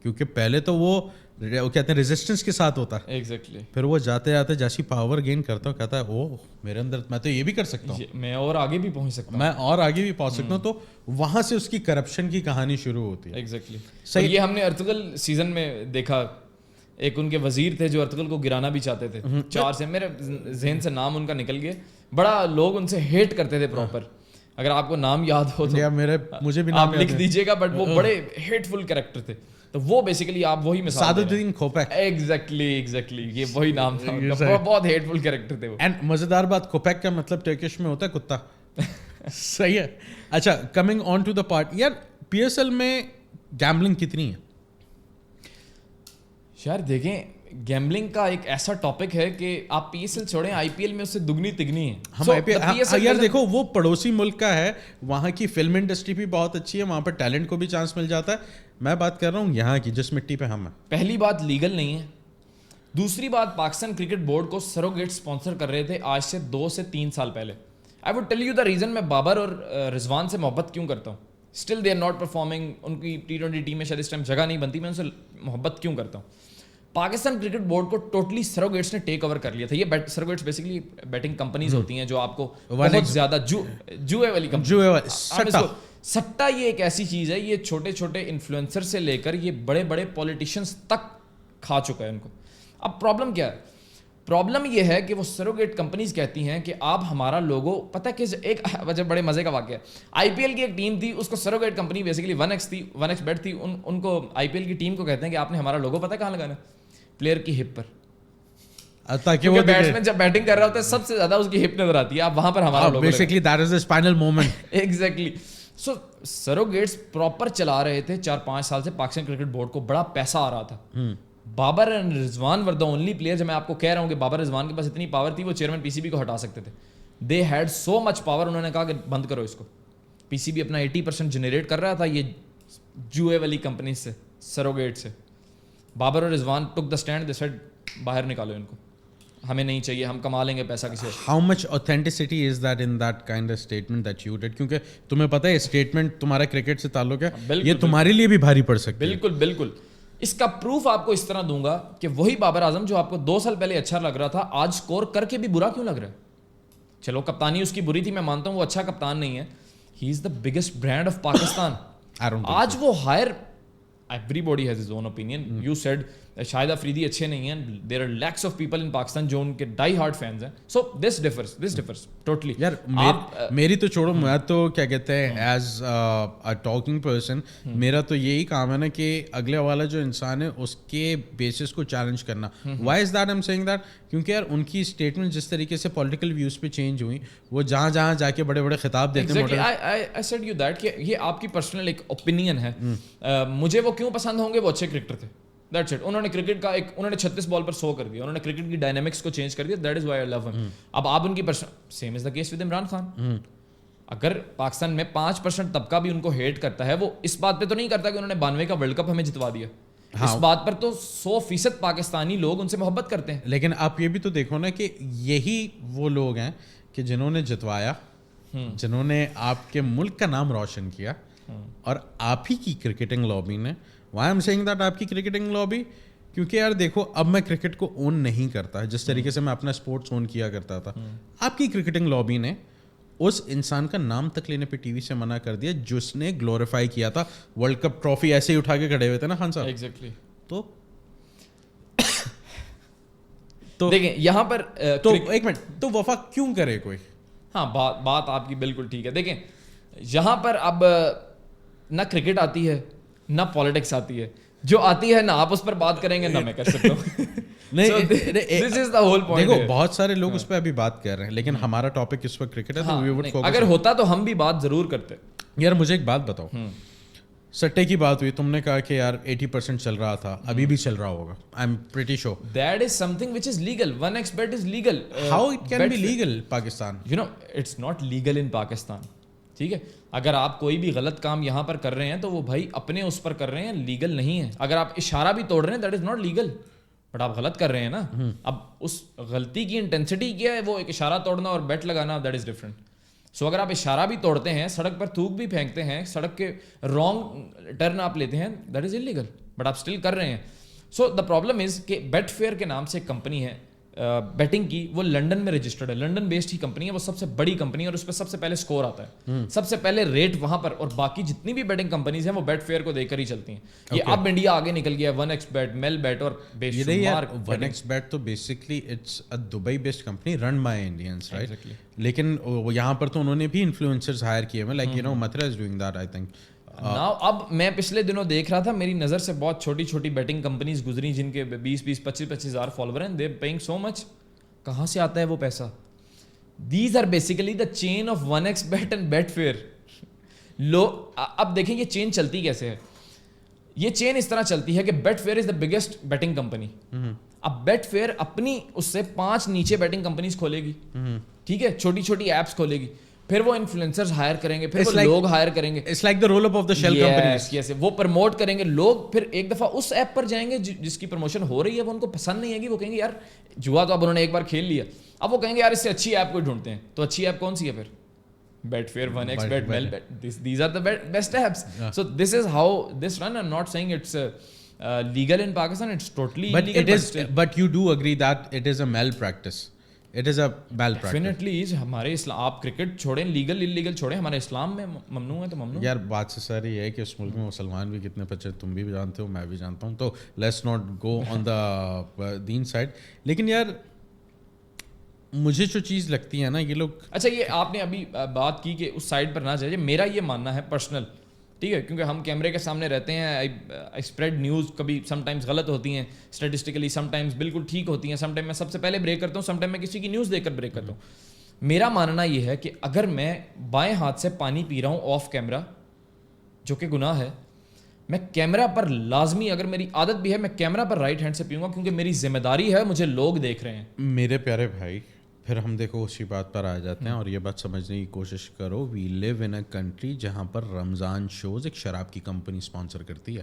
کیونکہ پہلے تو وہ کہتے ہیں ریزسٹنس کے ساتھ ہوتا ہے. ایگزیکٹلی. پھر وہ جاتے جاتے جیسی پاور گین کرتا ہوں, کہتا ہے او میرے اندر میں تو یہ بھی کر سکتا ہوں, میں اور آگے بھی پہنچ سکتا ہوں, تو وہاں سے اس کی کرپشن کی کہانی شروع ہوتی ہے. ایگزیکٹلی. صحیح. یہ ہم نے ارطغرل سیزن میں دیکھا, ایک ان کے وزیر تھے جو ارطغرل کو گرانا بھی چاہتے تھے. 4 سے میرے ذہن سے نام ان کا نکل گیا, بڑا لوگ ان سے ہیٹ کرتے تھے پراپر. اگر آپ کو نام یاد ہو تو مجھے بھی آپ لکھ دیجیے گا, بٹ وہ بڑے ہیٹ فل کریکٹر تھے. تو وہ بیسیکلی آپ وہی مثال, سعادت الدین کھوپیک. ایگزیکٹلی یہ وہی نام تھا, بہت ہیٹ فل کریکٹر تھے وہ. اینڈ مزیدار بات, کھوپیک کا مطلب ٹرکش میں ہوتا ہے کتا. صحیح ہے. اچھا, coming on to the part, یار پی ایس ایل میں گیمبلنگ کتنی ہے؟ یار دیکھیں, گیمبلنگ کا ایک ایسا ٹاپک ہے کہ آپ پی ایس ایل چھوڑیں, آئی پی ایل میں اس سے دگنی تگنی ہے. یار دیکھو وہ پڑوسی ملک کا ہے, وہاں کی فلم انڈسٹری بھی بہت اچھی ہے, وہاں پر ٹیلنٹ کو بھی چانس مل جاتا ہے. میں بات کر رہا ہوں یہاں کی جس مٹی پہ ہم ہیں. پہلی بات لیگل نہیں ہے, دوسری بات پاکستان کرکٹ بورڈ کو سروگیٹ اسپانسر کر رہے تھے آج سے 2 سے 3 سال پہلے. I would tell you the reason میں بابر اور رضوان سے محبت کیوں کرتا ہوں. Still they are not performing, ان کی T20 ٹیم میں شاید اس ٹائم جگہ نہیں بنتی, میں ان سے محبت کیوں کرتا ہوں. پاکستان کرکٹ بورڈ کو ٹوٹلی سروگیٹس نے ٹیک اوور کر لیا تھا. یہ سروگیٹس بیسیکلی بیٹنگ کمپنیز ہوتی ہیں جو آپ کو بہت زیادہ جوئے والی کمپنی. سٹا یہ ایک ایسی چیز ہے, یہ چھوٹے چھوٹے انفلوئنسر سے لے کر یہ بڑے بڑے پولیٹیشینس تک کھا چکا ہے ان کو. اب پرابلم کیا ہے؟ پرابلم یہ ہے کہ وہ سروگیٹ کمپنیز کہتی ہیں کہ آپ ہمارا لوگو, پتہ کہ ایک وجہ بڑے مزے کا واقعہ ہے, آئی پی ایل کی ایک ٹیم تھی, اس کو سروگیٹ کمپنی بیسیکلی 1x تھی, 1x بیٹ تھی, ان کو آئی پی ایل کی ٹیم کو کہتے ہیں کہ آپ نے ہمارا لوگو پتہ کہاں لگانا ہے, پلیئر کی ہپ پر, تاکہ وہ بیٹسمین جب بیٹنگ کر رہا ہوتا ہے سب سے زیادہ اس کی ہپ نظر آتی ہے, آپ وہاں پر ہمارا logo, basically that is the spinal movement. Exactly. So surrogates proper چلا رہے تھے 4-5 سال سے, پاکستان کرکٹ بورڈ کو بڑا پیسہ آ رہا تھا. Babar and Rizwan were the only player, جب میں آپ کو کہہ رہا ہوں کہ بابر رضوان کے پاس اتنی پاور تھی وہ چیئرمین پی سی بی کو ہٹا سکتے تھے. They had so much power, انہوں نے کہا کہ بند کرو اس کو. پی سی بی اپنا 80% جنریٹ کر رہا تھا یہ جوئے والی کمپنی سے, سروگیٹ سے. بابر اور رضوان ٹک دا اسٹینڈ, دے سیڈ باہر نکالو ان کو, ہمیں نہیں چاہیے, ہم کما لیں گے پیسہ کسی اور. How much authenticity is that in that kind of statement that you did, کیونکہ تمہیں پتہ ہے اسٹیٹمنٹ تمہارا کرکٹ سے تعلق ہے, یہ تمہارے لیے بھی بھاری پڑ سکتی ہے. بالکل بالکل. اس کا پروف آپ کو اس طرح دوں گا کہ وہی بابر اعظم جو آپ کو 2 سال پہلے اچھا لگ رہا تھا, آج اسکور کر کے بھی برا کیوں لگ رہا ہے. چلو کپتانی اس کی بری تھی, میں مانتا ہوں وہ اچھا کپتان نہیں ہے, he is the biggest brand of Pakistan. آج وہ hire everybody has his own opinion. You said Shahid Afridi اچھے نہیں ہیں, there are lakhs of people in Pakistan جو ان کے ڈائی ہارڈ فینز ہیں. So this differs totally. یار میری تو چھوڑو, میں تو کیا کہتے ہیں ایز اے ٹاکنگ پرسن میرا تو یہی کام ہے نا کہ اگلے والا جو انسان ہے اس کے بیسس کو چیلنج کرنا. Why is that I am seeing that, کیونکہ یار ان کی اسٹیٹمنٹ جس طریقے سے پولیٹیکل ویوز پہ چینج ہوئی, وہ جہاں جہاں جا کے بڑے بڑے خطاب دیتے ہیں. I said you that کہ یہ آپ کی پرسنل ایک اوپینین ہے. مجھے وہ کیوں پسند ہوں گے, وہ اچھے کرکٹر تھے. That's it. انہوں نے کرکٹ کا انہوں نے 36 بال پر 100 کر دیا, انہوں نے کرکٹ کی ڈائنامکس کو چینج کر دیا. That is why I love him. اب آپ ان کی same is the case with Imran Khan. اگر پاکستان میں 5% طبقہ بھی ان کو ہیٹ کرتا ہے, وہ اس بات پہ تو نہیں کرتا کہ انہوں نے 92 کا ورلڈ کپ ہمیں جتوا دیا. اس بات پر تو 100% پاکستانی لوگ ان سے محبت کرتے ہیں. لیکن آپ یہ بھی تو دیکھو نا کہ یہی وہ لوگ ہیں کہ جنہوں نے جتوایا, جنہوں نے آپ کے ملک کا نام روشن کیا, اور آپ ہی کی کرکٹنگ لابی نے. وائی ایم سیئنگ دیٹ آپ کی کرکٹنگ لابی, کیونکہ یار دیکھو اب میں کرکٹ کو اون نہیں کرتا جس طریقے سے میں اپنا اسپورٹس اون کیا کرتا تھا. آپ کی کرکٹنگ لابی نے اس انسان کا نام تک لینے پہ ٹی وی سے منع کر دیا جس نے گلوریفائی کیا تھا ورلڈ کپ ٹرافی ایسے ہی اٹھا کے کھڑے ہوئے تھے نا خان صاحب. ایگزیکٹلی. تو دیکھیں یہاں پر تو ایک منٹ, تو وفا کیوں کرے کوئی. ہاں بات آپ کی بالکل ٹھیک ہے. دیکھیں یہاں پر اب نہ کرکٹ آتی ہے نہ پالیٹکس آتی ہے, جو آتی ہے نہ آپ اس پر بات کریں گے نہ میں کر سکتا ہوں. دیکھو بہت سارے لوگ اس پہ ابھی بات کر رہے ہیں, لیکن ہمارا ٹاپک اس وقت کرکٹ ہے. اگر ہوتا تو ہم بھی بات ضرور کرتے. یار مجھے ایک بات بتاؤ, سٹے کی بات ہوئی, تم نے کہا کہ یار 80% چل رہا تھا, ابھی بھی چل رہا ہوگا. آئی ایم پریٹی شور that is something which is legal. 1xbet is legal. How it can be legal Pakistan? You know, it's not legal in Pakistan. ٹھیک ہے, اگر آپ کوئی بھی غلط کام یہاں پر کر رہے ہیں تو وہ بھائی اپنے اس پر کر رہے ہیں, لیگل نہیں ہے. اگر آپ اشارہ بھی توڑ رہے ہیں that is not legal, but آپ غلط کر رہے ہیں نا. اب اس غلطی کی انٹینسٹی کیا ہے, وہ ایک اشارہ توڑنا اور بیٹ لگانا, دیٹ از ڈفرنٹ. سو اگر آپ اشارہ بھی توڑتے ہیں, سڑک پر تھوک بھی پھینکتے ہیں, سڑک کے رانگ ٹرن آپ لیتے ہیں, دیٹ از انلیگل, بٹ آپ اسٹل کر رہے ہیں. سو دا پرابلم از کہ بیٹ فیئر کے نام سے ایک کمپنی ہے بیٹنگ کی, وہ لنڈن میں رجسٹرڈ ہے, لنڈن بیسڈ ہی کمپنی ہے, وہ سب سے بڑی کمپنی ہے, اور اس پہ سب سے پہلے اسکور آتا ہے, سب سے پہلے ریٹ وہاں پر. اور باقی جتنی بھی بیٹنگ کمپنیز ہیں وہ بیٹ فیئر کو دیکھ کر ہی چلتی ہیں. یہ اب انڈیا آگے نکل گیا ہے, 1xbet, Melbet اور 1xbet تو basically it's a Dubai based company run by Indians, right. لیکن یہاں پر تو انہوں نے بھی انفلوئنسرز ہائر کیے ہیں, like you know Mathura is doing that I think. اب میں پچھلے دنوں دیکھ رہا تھا, میری نظر سے بہت چھوٹی چھوٹی بیٹنگ کمپنیز گزری جن کے 20-25 ہزار فالوور ہیں, دے پیئنگ سو مچ. کہاں سے آتا ہے وہ پیسہ؟ These are basically the chain of 1xbet and Betfair. اب دیکھیں یہ چین چلتی کیسے ہے. یہ چین اس طرح چلتی ہے کہ Betfair is the biggest betting company. اب بیٹ فیئر اپنی اس سے 5 نیچے بیٹنگ کمپنیز کھولے گی, ٹھیک ہے, چھوٹی چھوٹی ایپس کھولے گی, پھر وہ انفلوئنسرز ہائر کریں گے, پھر وہ لوگ ہائر کریں گے. It's like the roll up of the shell companies. Yes, وہ پروموٹ کریں گے, لوگ پھر ایک دفعہ اس ایپ پر جائیں گے جس کی پروموشن ہو رہی ہے, وہ ان کو پسند نہیں ہے گی, وہ کہیں گے یار جوا تو اب انہوں نے ایک بار کھیل لیا, اب وہ کہیں گے یار اس سے اچھی ایپ کوئی ڈھونڈتے ہیں. تو اچھی ایپ کون سی ہے پھر؟ Betfair, 1xbet, Melbet, these are the best apps. So this is how this run. I'm not saying it's legal in Pakistan, it's totally illegal. But you do agree that it is a malpractice. It is a malpractice. Definitely is. ہمارے اسلام, آپ کرکٹ چھوڑیں, لیگل انلیگل چھوڑیں, ہمارے اسلام میں ممنوع ہے تو ممنوع. یار بات سے ساری ہے کہ اس ملک میں مسلمان بھی کتنے بچے, تم بھی جانتے ہو, میں بھی جانتا ہوں, تو let's not go on the دین سائڈ. لیکن یار مجھے جو چیز لگتی ہے نا, یہ لوگ, اچھا یہ آپ نے ابھی بات کی کہ اس سائڈ پر نہ جائیے, میرا یہ ماننا ہے پرسنل, ٹھیک ہے, کیونکہ ہم کیمرے کے سامنے رہتے ہیں, آئی اسپریڈ نیوز, کبھی سم ٹائمز غلط ہوتی ہیں اسٹیٹسٹیکلی, سم ٹائمز بالکل ٹھیک ہوتی ہیں, سم ٹائم میں سب سے پہلے بریک کرتا ہوں, سم ٹائم میں کسی کی نیوز دیکھ کر بریک کرتا ہوں. میرا ماننا یہ ہے کہ اگر میں بائیں ہاتھ سے پانی پی رہا ہوں آف کیمرہ, جو کہ گناہ ہے, میں کیمرہ پر لازمی, اگر میری عادت بھی ہے, میں کیمرہ پر رائٹ ہینڈ سے پیوں گا, کیونکہ میری ذمہ داری ہے, مجھے لوگ دیکھ رہے ہیں. میرے پیارے بھائی, پھر ہم دیکھو اسی بات پر آ جاتے ہیں, اور یہ بات سمجھنے کی کوشش کرو, وی لیو ان اے کنٹری جہاں پر رمضان شوز ایک شراب کی کمپنی اسپانسر کرتی ہے,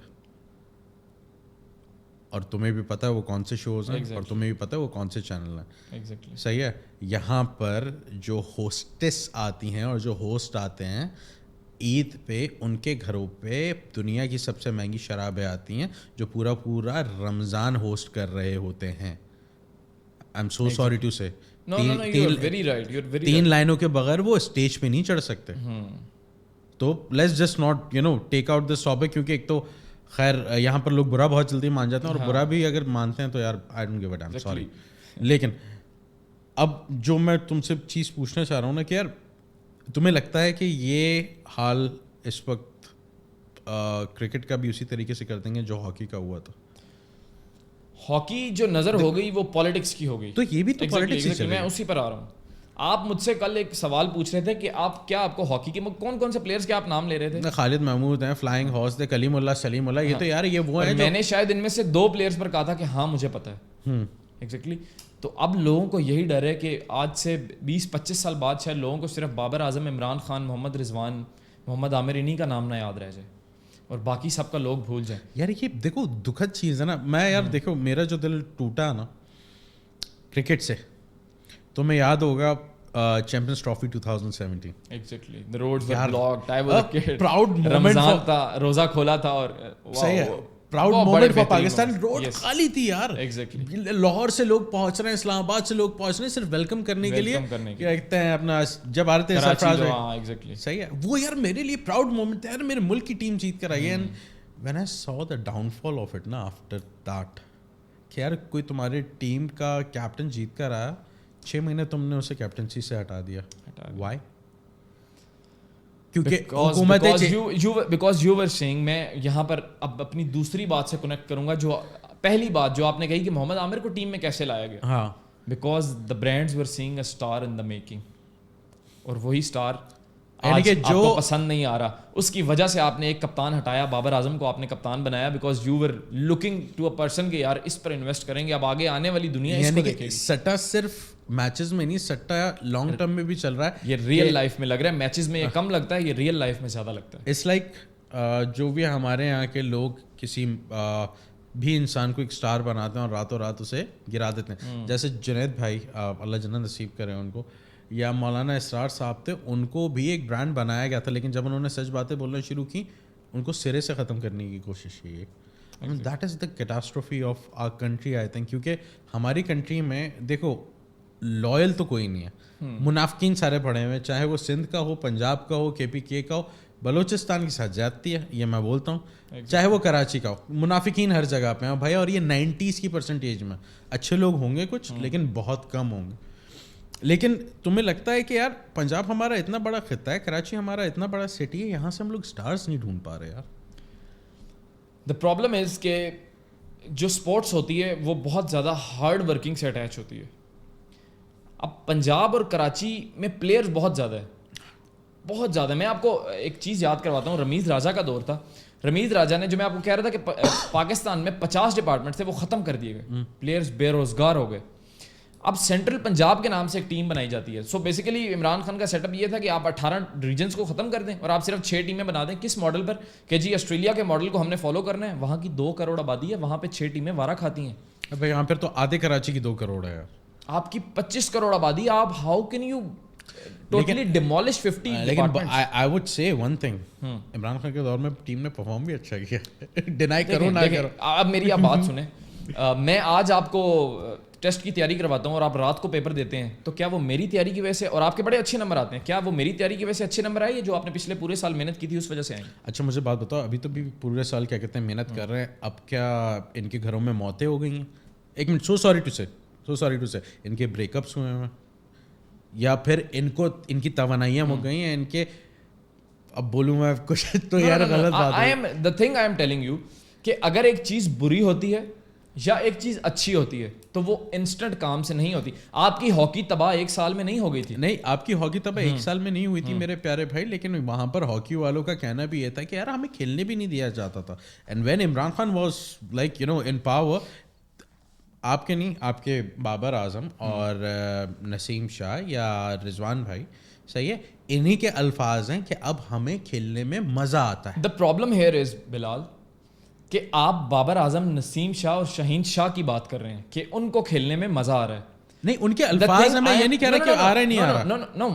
اور تمہیں بھی پتہ ہے وہ کون سے شوز ہیں, اور تمہیں بھی پتہ ہے وہ کون سے چینل ہیں. صحیح ہے. یہاں پر جو ہوسٹس آتی ہیں اور جو ہوسٹ آتے ہیں عید پہ, ان کے گھروں پہ دنیا کی سب سے مہنگی شرابیں آتی ہیں, جو پورا رمضان ہوسٹ کر رہے ہوتے ہیں. I am so sorry to say, 3 لائنوں کے بغیر وہ اسٹیج پہ نہیں چڑھ سکتے. تو let's just not take out this topic, کیونکہ ایک تو خیر یہاں پر لوگ برا بہت جلدی مان جاتے ہیں, اور برا بھی اگر مانتے ہیں تو یار I don't give a damn, sorry. لیکن اب جو میں تم سے چیز پوچھنا چاہ رہا ہوں نا کہ یار تمہیں لگتا ہے کہ یہ حال اس وقت کرکٹ کا بھی اسی طریقے سے کر دیں گے جو ہاکی کا ہوا تھا؟ ہاکی جو نظر ہو گئی وہ پالیٹکس کی ہو گئی, تو یہ بھی تو پالیٹکس ہی چل رہی ہے. میں اسی پر آ رہا ہوں. آپ مجھ سے کل ایک سوال پوچھ رہے تھے کہ آپ کو ہاکی کے کون کون سے پلیئرز کے آپ نام لے رہے تھے؟ خالد محمود ہیں, فلائنگ ہارس تھے, کلیم اللہ, سلیم اللہ, یہ تو یار یہ وہ ہیں. میں نے شاید ان میں سے 2 پلیئرز پر کہا تھا کہ ہاں مجھے پتا ہے ایگزیکٹلی. تو اب لوگوں کو یہی ڈر ہے کہ آج سے 20-25 سال بعد شاید لوگوں کو صرف بابر اعظم, عمران خان, محمد رضوان, محمد عامر انہی کا نام نہ یاد رہ جائے اور باقی سب کا لوگ بھول جائیں. یار یہ دیکھو دکھد چیز ہے نا. میں یار دیکھو میرا جو دل ٹوٹا نا کرکٹ سے, تو میں یاد ہوگا champions trophy 2017. Exactly the roads were blocked, I was a kid, proud moment, رمضان تھا, روزہ کھولا تھا اور صحیح ہے, proud moment for Pakistan. Road خالی تھی یار, لاہور سے لوگ پہنچ رہے ہیں, اسلام آباد سے لوگ پہنچ رہے ہیں صرف ویلکم کرنے کے لیے, کہتے ہیں اپنا جب آتے ہیں سرفراز میں. صحیح ہے, وہ یار میرے لیے پراؤڈ مومنٹ تھا یار, میرے ملک کی ٹیم جیت کر آئی ہے. And when I so the down fall of it نا آفٹر دیٹ, کہ یار کوئی تمہاری ٹیم کا کیپٹن جیت کر آیا, 6 مہینے تم نے اسے کیپٹنسی سے ہٹا دیا. Why? Because you were seeing, میں یہاں پر اب اپنی دوسری بات سے کنیکٹ کروں گا. جو پہلی بات جو آپ نے کہی کہ محمد عامر کو ٹیم میں کیسے لایا گیا, ہاں, because the brands were seeing a star in the making, اور وہی اسٹار یعنی کہ جو پسند نہیں آ رہا, اس کی وجہ سے آپ نے ایک کپتان ہٹایا, بابر اعظم کو آپ نے کپتان بنایا, because you were looking to a person کہ یار اس پر انویسٹ کریں گے, اب آگے آنے والی دنیا اس کو دیکھے گی. سٹا صرف میچز میں نہیں, سٹا لانگ ٹرم میں بھی چل رہا ہے. یہ ریئل لائف میں لگ رہا ہے, میچز میں یہ کم لگتا ہے, یہ ریئل لائف میں زیادہ لگتا ہے. اٹس لائک جو بھی ہمارے یہاں کے لوگ کسی بھی انسان کو ایک اسٹار بناتے ہیں اور راتوں رات اسے گرا دیتے ہیں. جیسے جنید بھائی, اللہ جنت نصیب کرے ان کو, یا مولانا اسرار صاحب تھے, ان کو بھی ایک برانڈ بنایا گیا تھا, لیکن جب انہوں نے سچ باتیں بولنا شروع کی ان کو سرے سے ختم کرنے کی کوشش کی. That is the کیٹاسٹروفی of our country I think, کیونکہ ہماری کنٹری میں دیکھو لائل تو کوئی نہیں ہے, منافقین سارے پڑے ہوئے, چاہے وہ سندھ کا ہو, پنجاب کا ہو, KPK کا ہو, بلوچستان کی ساتھ جاتی ہے, یہ میں بولتا ہوں, چاہے وہ کراچی کا ہو, منافقین ہر جگہ پہ ہیں بھائی. اور یہ 90s کی پرسنٹیج میں اچھے لوگ ہوں گے کچھ, لیکن بہت کم ہوں گے. لیکن تمہیں لگتا ہے کہ یار پنجاب ہمارا اتنا بڑا خطہ ہے, کراچی ہمارا اتنا بڑا سٹی ہے, یہاں سے ہم لوگ سٹارز نہیں ڈھونڈ پا رہے یار. دا پرابلم از کہ جو اسپورٹس ہوتی ہے وہ بہت زیادہ ہارڈ ورکنگ سے اٹیچ ہوتی ہے. اب پنجاب اور کراچی میں پلیئرز بہت زیادہ ہے, بہت زیادہ. میں آپ کو ایک چیز یاد کرواتا ہوں, رمیز راجہ کا دور تھا. رمیز راجہ نے, جو میں آپ کو کہہ رہا تھا کہ پاکستان میں 50 ڈپارٹمنٹ تھے وہ ختم کر دیے گئے, پلیئرز بے روزگار ہو گئے. اب سینٹرل پنجاب کے نام سے ایک ٹیم بنائی جاتی ہے. سو بیسیکلی عمران خان کا سیٹ اپ یہ تھا کہ آپ 18 ریجنس کو ختم کر دیں اور آپ صرف 6 ٹیمیں بنا دیں. کس ماڈل پر؟ کہ جی آسٹریلیا کے ماڈل کو ہم نے فالو کرنا ہے, وہاں کی 2 کروڑ آبادی ہے, وہاں پہ 6 ٹیمیں وارا کھاتی ہیں. اب یہاں پھر تو آدھے کراچی کی 2 کروڑ ہے, آپ کی 25 کروڑ آبادی, آپ how can you totally demolish 50. لیکن I would say one thing, Imran Khan کے دور میں ٹیم نے پرفارم بھی اچھا کیا, ڈینائی کرو نہ کرو. اب میری آپ بات سنیں, میں آج آپ کو ٹیسٹ کی تیاری کرواتا ہوں اور آپ رات کو پیپر دیتے ہیں, تو کیا وہ میری تیاری کی وجہ سے, اور آپ کے بڑے اچھے نمبر آتے ہیں, کیا وہ میری تیاری کی وجہ سے اچھے نمبر آئے یا جو آپ نے پچھلے پورے سال محنت کی تھی اس وجہ سے آئیں؟ اچھا مجھے بات بتاؤ, ابھی تو بھی پورے سال کیا کہتے ہیں محنت کر رہے ہیں, اب کیا ان کے گھروں میں موتیں ہو گئی ہیں؟ ایک منٹ, سو سوری ٹو سے ان کے بریک اپس ہوئے ہیں, یا پھر ان کی توانائیاں ہو گئی ہیں ان کے, اب بولوں میں کچھ تو یار غلط بات ہے. The thing I am telling you کہ اگر ایک چیز بری ہوتی ہے یا ایک چیز اچھی ہوتی ہے تو وہ انسٹنٹ کام سے نہیں ہوتی. آپ کی ہاکی تباہ 1 سال میں نہیں ہو گئی تھی. نہیں, آپ کی ہاکی تباہ 1 سال میں نہیں ہوئی تھی میرے پیارے بھائی, لیکن وہاں پر ہاکی والوں کا کہنا بھی یہ تھا کہ یار ہمیں کھیلنے بھی نہیں دیا جاتا تھا. And when Imran Khan was like in power, آپ کے نہیں, آپ کے بابر اعظم اور نسیم شاہ یا رضوان بھائی, صحیح ہے, انہی کے الفاظ ہیں کہ اب ہمیں کھیلنے میں مزہ آتا ہے. دا پرابلم ہیئر از بلال کہ آپ بابر اعظم, نسیم شاہ اور شاہین شاہ کی بات کر رہے ہیں کہ ان کو کھیلنے میں مزہ آ رہا ہے. نہیں, ان کے الفاظ میں یہ نہیں کہہ رہا کہ آ رہا ہے, نہیں آ رہا. No,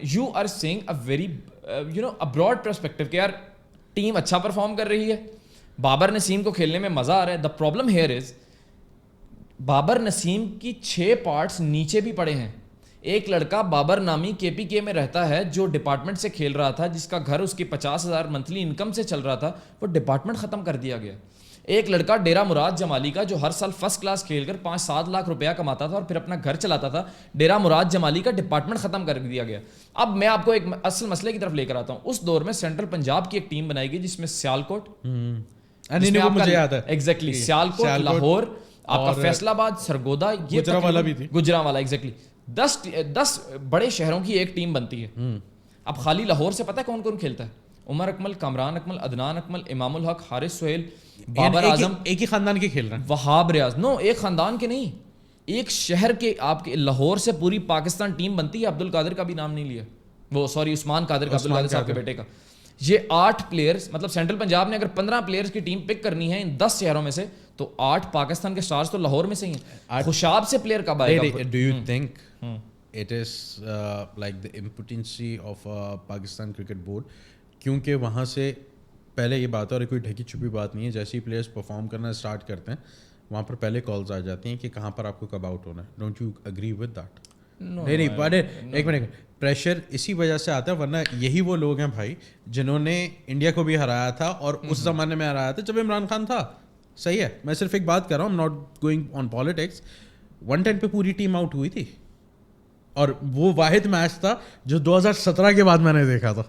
you are saying a very a broad perspective کہ یار ٹیم اچھا پرفارم کر رہی ہے, بابر نسیم کو کھیلنے میں مزہ آ رہا ہے. The problem here is Babar Naseem کی 6 پارٹس نیچے بھی پڑے ہیں. ایک لڑکا بابر نامی KPK میں رہتا ہے جو ڈپارٹمنٹ سے کھیل رہا تھا, جس کا گھر اس کی 50,000 منتھلی انکم سے چل رہا تھا, وہ ڈپارٹمنٹ ختم کر دیا گیا. ایک لڑکا ڈیرا مراد جمالی کا جو ہر سال فرسٹ کلاس کھیل کر 5-7 لاکھ روپیہ کماتا تھا اور پھر اپنا گھر چلاتا تھا, ڈیرا مراد جمالی کا ڈپارٹمنٹ ختم کر دیا گیا. اب میں آپ کو ایک اصل مسئلے کی طرف لے کر آتا ہوں. اس دور میں سینٹرل پنجاب کی ایک ٹیم بنائی گئی جس میں سیالکوٹ, مجھے یاد ہے ایگزیکٹلی سیالکوٹ, لاہور, آپ کا فیصل آباد, سرگودا, یہ گجرانوالہ بھی تھی, گجرانوالہ ایگزیکٹلی 10 بڑے شہروں کی ایک ٹیم بنتی ہے. اب خالی لاہور سے پتہ ہے کون کون کھیلتا ہے؟ عمر اکمل, کامران اکمل, عدنان اکمل, امام الحق, حارث سہیل, بابر اعظم, ایک ہی خاندان کے کھیل رہے ہیں. وہاب ریاض. نو, ایک خاندان کے نہیں, ایک شہر کے. آپ کے لاہور سے پوری پاکستان ٹیم بنتی ہے. عبد القادر کا بھی نام نہیں لیا, وہ سوری عثمان قادر کا, عبد القادر صاحب کے بیٹے کا. یہ 8 پلیئرز, مطلب سینٹرل پنجاب نے اگر 15 پلیئرز کی ٹیم پک کرنی ہے ان 10 شہروں میں سے, تو 8 پاکستان کے سٹارز تو لاہور میں سے ہی ہیں. خوشاب سے پلیئر کب آئے گا؟ Do you think it is like the impotency of Pakistan cricket board? کیونکہ وہاں سے پہلے یہ بات ہے, اور کوئی ڈھکی چھپی بات نہیں ہے, جیسے ہی پلیئرس پرفارم کرنا اسٹارٹ کرتے ہیں وہاں پر پہلے کالز آ جاتی ہیں کہ کہاں پر آپ کو کب آؤٹ ہونا ہے. Don't you agree with that? نہیں, بٹ ایک منٹ, پریشر اسی وجہ سے آتا ہے, ورنہ یہی وہ لوگ ہیں بھائی جنہوں نے انڈیا کو بھی ہرایا تھا, اور اس زمانے میں ہرایا تھا جب عمران خان تھا. صحیح ہے, میں صرف ایک بات کر رہا ہوں, ناٹ گوئنگ آن پالیٹکس. 110 پہ پوری ٹیم آؤٹ ہوئی تھی, اور وہ واحد میچ تھا جو 2017 کے بعد میں نے دیکھا تھا.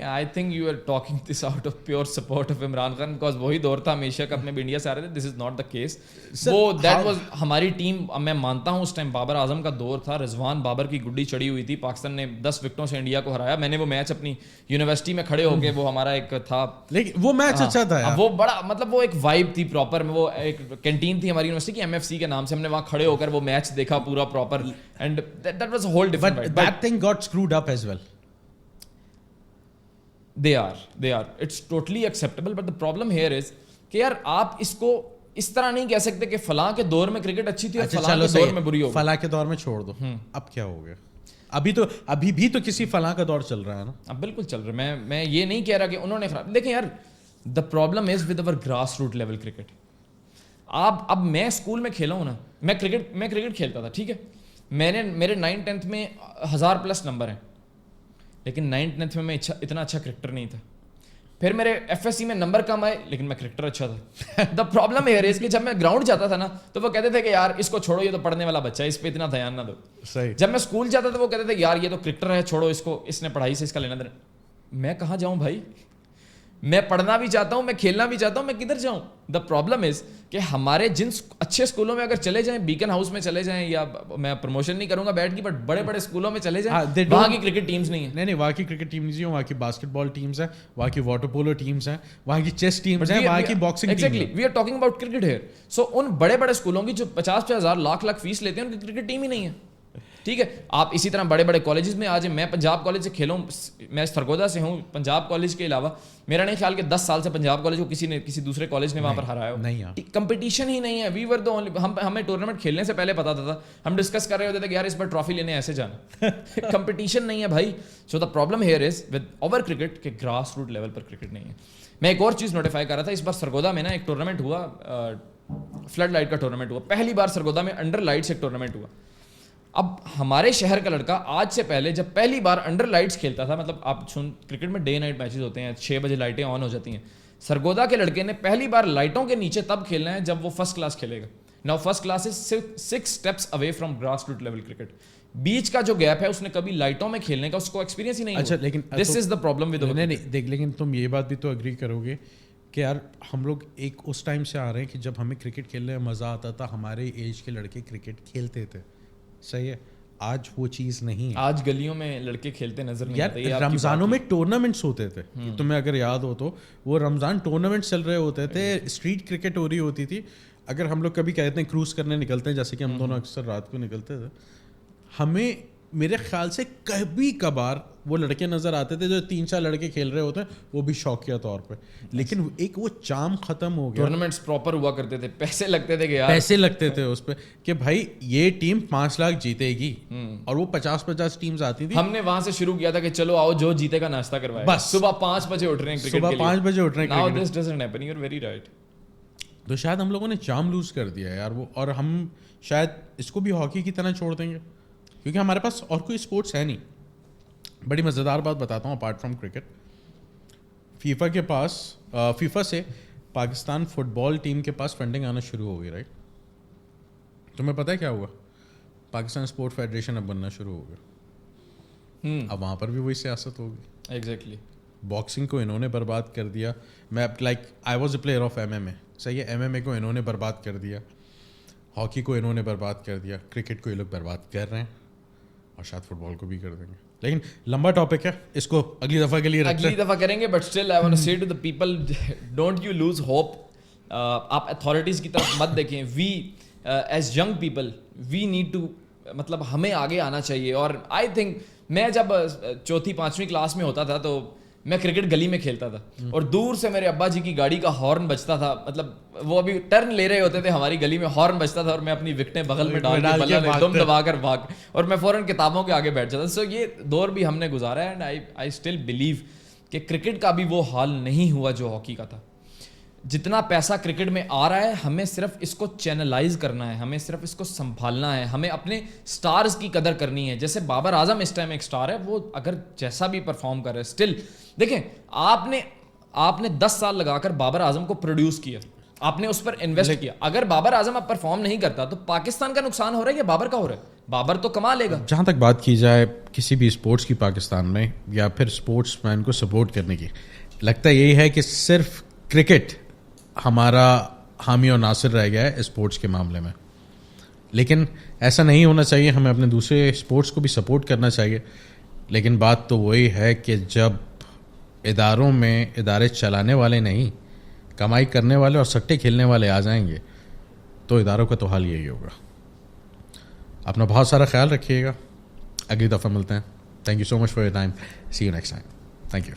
I think you are talking this out of pure support of Imran Khan, because وہی دور تھا ہمیشہ کپ میں بھی انڈیا سے آ رہے تھے. This is not the case. وہ that was ہماری ٹیم. میں مانتا ہوں اس ٹائم بابر اعظم کا دور تھا, رضوان بابر کی گڈی چڑھی ہوئی تھی, پاکستان نے 10 وکٹوں سے انڈیا کو ہرایا. میں نے وہ میچ اپنی یونیورسٹی میں کھڑے ہو کے, وہ ہمارا ایک تھا, لیکن وہ میچ اچھا تھا, وہ بڑا, مطلب وہ ایک وائب تھی پراپر. وہ ایک کینٹین تھی ہماری یونیورسٹی کی, MFC کے نام سے, ہم نے وہاں کھڑے ہو کر وہ میچ دیکھا پورا proper, and that was a whole different vibe. But that thing got screwed up as well. They are. It's totally acceptable, but the problem here is کہ یار آپ اس کو اس طرح نہیں کہہ سکتے کہ فلاں کے دور میں کرکٹ اچھی تھی اور فلاں کے دور میں بری ہو گئی. فلاں کے دور میں چھوڑ دو, اب کیا ہو گیا؟ ابھی بھی تو کسی فلاں کا دور چل رہا ہے نا. اب بالکل چل رہا ہے. میں یہ نہیں کہہ رہا کہ انہوں نے خراب. دیکھیں یار, the problem is with over grass root level cricket. اب میں اسکول میں کھیلا ہوں نا, میں کرکٹ کھیلتا تھا, ٹھیک ہے, میرے 9th-10th میں 1000+ نمبر ہیں, لیکن 9th-10th میں اتنا اچھا کرکٹر نہیں تھا. پھر میرے FSC میں نمبر کم آئے, لیکن میں کرکٹر اچھا تھا. دا پرابلم ہے کہ جب میں گراؤنڈ جاتا تھا نا, تو وہ کہتے تھے کہ یار اس کو چھوڑو, یہ تو پڑھنے والا بچہ ہے, اس پہ اتنا دھیان نہ دو. صحیح. جب میں اسکول جاتا تھا وہ کہتے تھے یار یہ تو کرکٹر ہے, چھوڑو اس کو, اس نے پڑھائی سے اس کا لینا دینا. میں کہاں جاؤں بھائی؟ میں پڑھنا بھی چاہتا ہوں, میں کھیلنا بھی چاہتا ہوں, میں کدھر جاؤں؟ دا پرابلم از کہ ہمارے جن اچھے اسکولوں میں اگر چلے جائیں, بیکن ہاؤس میں چلے جائیں, یا میں پروموشن نہیں کروں گا بیٹ کی, بٹ بڑے بڑے اسکولوں میں چلے جائیں, وہاں کی کرکٹ ٹیمز نہیں ہیں. نہیں, وہاں کی کرکٹ ٹیم نہیں ہے, وہاں کی باسکٹ بال ٹیمز ہیں, وہاں کی واٹر پولو ٹیمز ہیں, وہاں کی چیس ٹیمز ہیں, وہاں کی boxing team. Exactly, we are talking about cricket here. So ان بڑے بڑے اسکولوں کی جو 50,000 لاکھ فیس لیتے ہیں, ان کی کرکٹ ٹیم ہی نہیں ہے. ٹھیک ہے, آپ اسی طرح بڑے بڑے کالجز میں آ جائیں. میں پنجاب کالج سے کھیلوں, میں سرگودا سے ہوں. پنجاب کالج کے علاوہ میرا نہیں خیال کہ 10 سال سے پنجاب کالج کو کسی دوسرے کالج نے وہاں پر ہرایا ہو. کمپٹیشن ہی نہیں ہے. وی ور دی اونلی, ہمیں ٹورنامنٹ کھیلنے سے پہلے پتا تھا, ہم ڈسکس کر رہے ہوتے تھے کہ یار اس بار ٹرافی لینے ایسے جانا. کمپٹیشن نہیں ہے بھائی. So the problem here is with our cricket کہ گراس روٹ لیول پر کرکٹ نہیں ہے. میں ایک اور چیز نوٹیفائی کر رہا تھا, اس بار سرگودا میں نا ایک ٹورنامنٹ ہوا, فلڈ لائٹ کا ٹورنامنٹ ہوا. پہلی بار سرگودا میں انڈر لائٹس ایک ٹورنامنٹ ہوا. اب ہمارے شہر کا لڑکا آج سے پہلے جب پہلی بار انڈر لائٹس کھیلتا تھا, مطلب آپ کرکٹ میں ڈے نائٹ میچز ہوتے ہیں, 6 بجے لائٹیں آن ہو جاتی ہیں. سرگودا کے لڑکے نے پہلی بار لائٹوں کے نیچے تب کھیلنا ہے جب وہ فرسٹ کلاس کھیلے گا. Now first class is 6 steps away from grass root level cricket. بیچ کا جو گیپ ہے اس نے کبھی لائٹوں میں کھیلنے کا اس کو ایکسپیرینس ہی نہیں. اچھا, لیکن دس از دا پرابلم ود. نہیں دیکھ, لیکن تم یہ بات بھی تو اگری کرو گے کہ یار ہم لوگ ایک اس ٹائم سے آ رہے ہیں کہ جب ہمیں کرکٹ کھیلنے میں مزہ آتا تھا, ہمارے ایج کے لڑکے کرکٹ کھیلتے تھے. صحیح ہے, آج وہ چیز نہیں ہے. آج گلیوں میں لڑکے کھیلتے نظر نہیں آتے. یار رمضانوں میں ٹورنامنٹس ہوتے تھے, تمہیں اگر یاد ہو تو, وہ رمضان ٹورنامنٹ چل رہے ہوتے تھے, اسٹریٹ کرکٹ ہو رہی ہوتی تھی. اگر ہم لوگ کبھی کہتے ہیں کروز کرنے نکلتے ہیں, جیسے کہ ہم دونوں اکثر رات کو نکلتے تھے, ہمیں میرے خیال سے کبھی کبھار وہ لڑکے نظر آتے تھے جو 3-4 لڑکے کھیل رہے ہوتے ہیں, وہ بھی شوقیہ طور پہ. لیکن ایک وہ چام ختم ہو گیا. ٹورنامنٹس پراپر ہوا کرتے تھے, پیسے لگتے تھے کہ یار پیسے لگتے تھے اس پہ کہ بھائی یہ ٹیم 5 لاکھ جیتے گی, اور وہ 50 ٹیمز آتی تھی. ہم نے وہاں سے شروع کیا تھا کہ چلو آؤ جو جیتے کا ناشتہ کروائے. بس صبح 5 بجے اٹھ رہے ہیں کرکٹ کے لیے, صبح 5 بجے اٹھ رہے ہیں. Now this doesn't happen, you're very right. تو شاید ہم لوگوں نے چام لوز کر دیا یار وہ, اور ہم شاید اس کو بھی ہاکی کی طرح چھوڑ دیں گے. کیونکہ ہمارے پاس اور کوئی اسپورٹس ہے نہیں. بڑی مزیدار بات بتاتا ہوں اپارٹ فرام کرکٹ. فیفا کے پاس فیفا سے پاکستان فٹ بال ٹیم کے پاس فنڈنگ آنا شروع ہو گئی, رائٹ؟ تمہیں پتہ ہے کیا ہوا؟ پاکستان اسپورٹ فیڈریشن اب بننا شروع ہو گیا. اب وہاں پر بھی وہی سیاست ہوگی. ایگزیکٹلی. باکسنگ کو انہوں نے برباد کر دیا. میں like I was a player of M M A, صحیح ہے, ایم ایم اے کو انہوں نے برباد کر دیا, ہاکی کو انہوں نے برباد کر دیا, کرکٹ کو یہ لوگ برباد کر رہے ہیں, اور شاید فٹ بال کو بھی کر دیں گے. لیکن لمبا ٹاپک ہے, اس کو اگلی دفعہ کے لیے اگلی دفعہ کریں گے. But still I want to say to the people, don't you lose hope. آپ اتھارٹیز کی طرف مت دیکھیں. We as young people we need to, مطلب ہمیں آگے آنا چاہیے. اور آئی تھنک میں جب 4th-5ویں کلاس میں ہوتا تھا تو میں کرکٹ گلی میں کھیلتا تھا, اور دور سے میرے ابا جی کی گاڑی کا ہارن بجتا تھا. مطلب وہ ابھی ٹرن لے رہے ہوتے تھے ہماری گلی میں, ہارن بجتا تھا, اور میں اپنی وکٹیں بغل میں ڈال کے دم دبا کر بھاگ, اور میں فوراً کتابوں کے آگے بیٹھ جاتا. سو یہ دور بھی ہم نے گزارا ہے. اینڈ آئی اسٹل بلیو کہ کرکٹ کا بھی وہ حال نہیں ہوا جو ہاکی کا تھا. جتنا پیسہ کرکٹ میں آ رہا ہے, ہمیں صرف اس کو چینلائز کرنا ہے, ہمیں صرف اس کو سنبھالنا ہے, ہمیں اپنے سٹارز کی قدر کرنی ہے. جیسے بابر اعظم اس ٹائم ایک سٹار ہے, وہ اگر جیسا بھی پرفارم کر رہے ہے اسٹل دیکھیں, آپ نے 10 سال لگا کر بابر اعظم کو پروڈیوس کیا, آپ نے اس پر انویسٹ کیا. اگر بابر اعظم اب پرفارم نہیں کرتا تو پاکستان کا نقصان ہو رہا ہے یا بابر کا ہو رہا ہے؟ بابر تو کما لے گا. جہاں تک بات کی جائے کسی بھی اسپورٹس کی پاکستان میں, یا پھر اسپورٹس مین کو سپورٹ کرنے کی, لگتا یہی ہے کہ صرف کرکٹ ہمارا حامی اور ناصر رہ گیا ہے اسپورٹس کے معاملے میں. لیکن ایسا نہیں ہونا چاہیے, ہمیں اپنے دوسرے اسپورٹس کو بھی سپورٹ کرنا چاہیے. لیکن بات تو وہی ہے کہ جب اداروں میں ادارے چلانے والے نہیں, کمائی کرنے والے اور سٹے کھیلنے والے آ جائیں گے, تو اداروں کا تو حال یہی ہوگا. اپنا بہت سارا خیال رکھیے گا. اگلی دفعہ ملتے ہیں. Thank you so much for your time. See you next time. Thank you.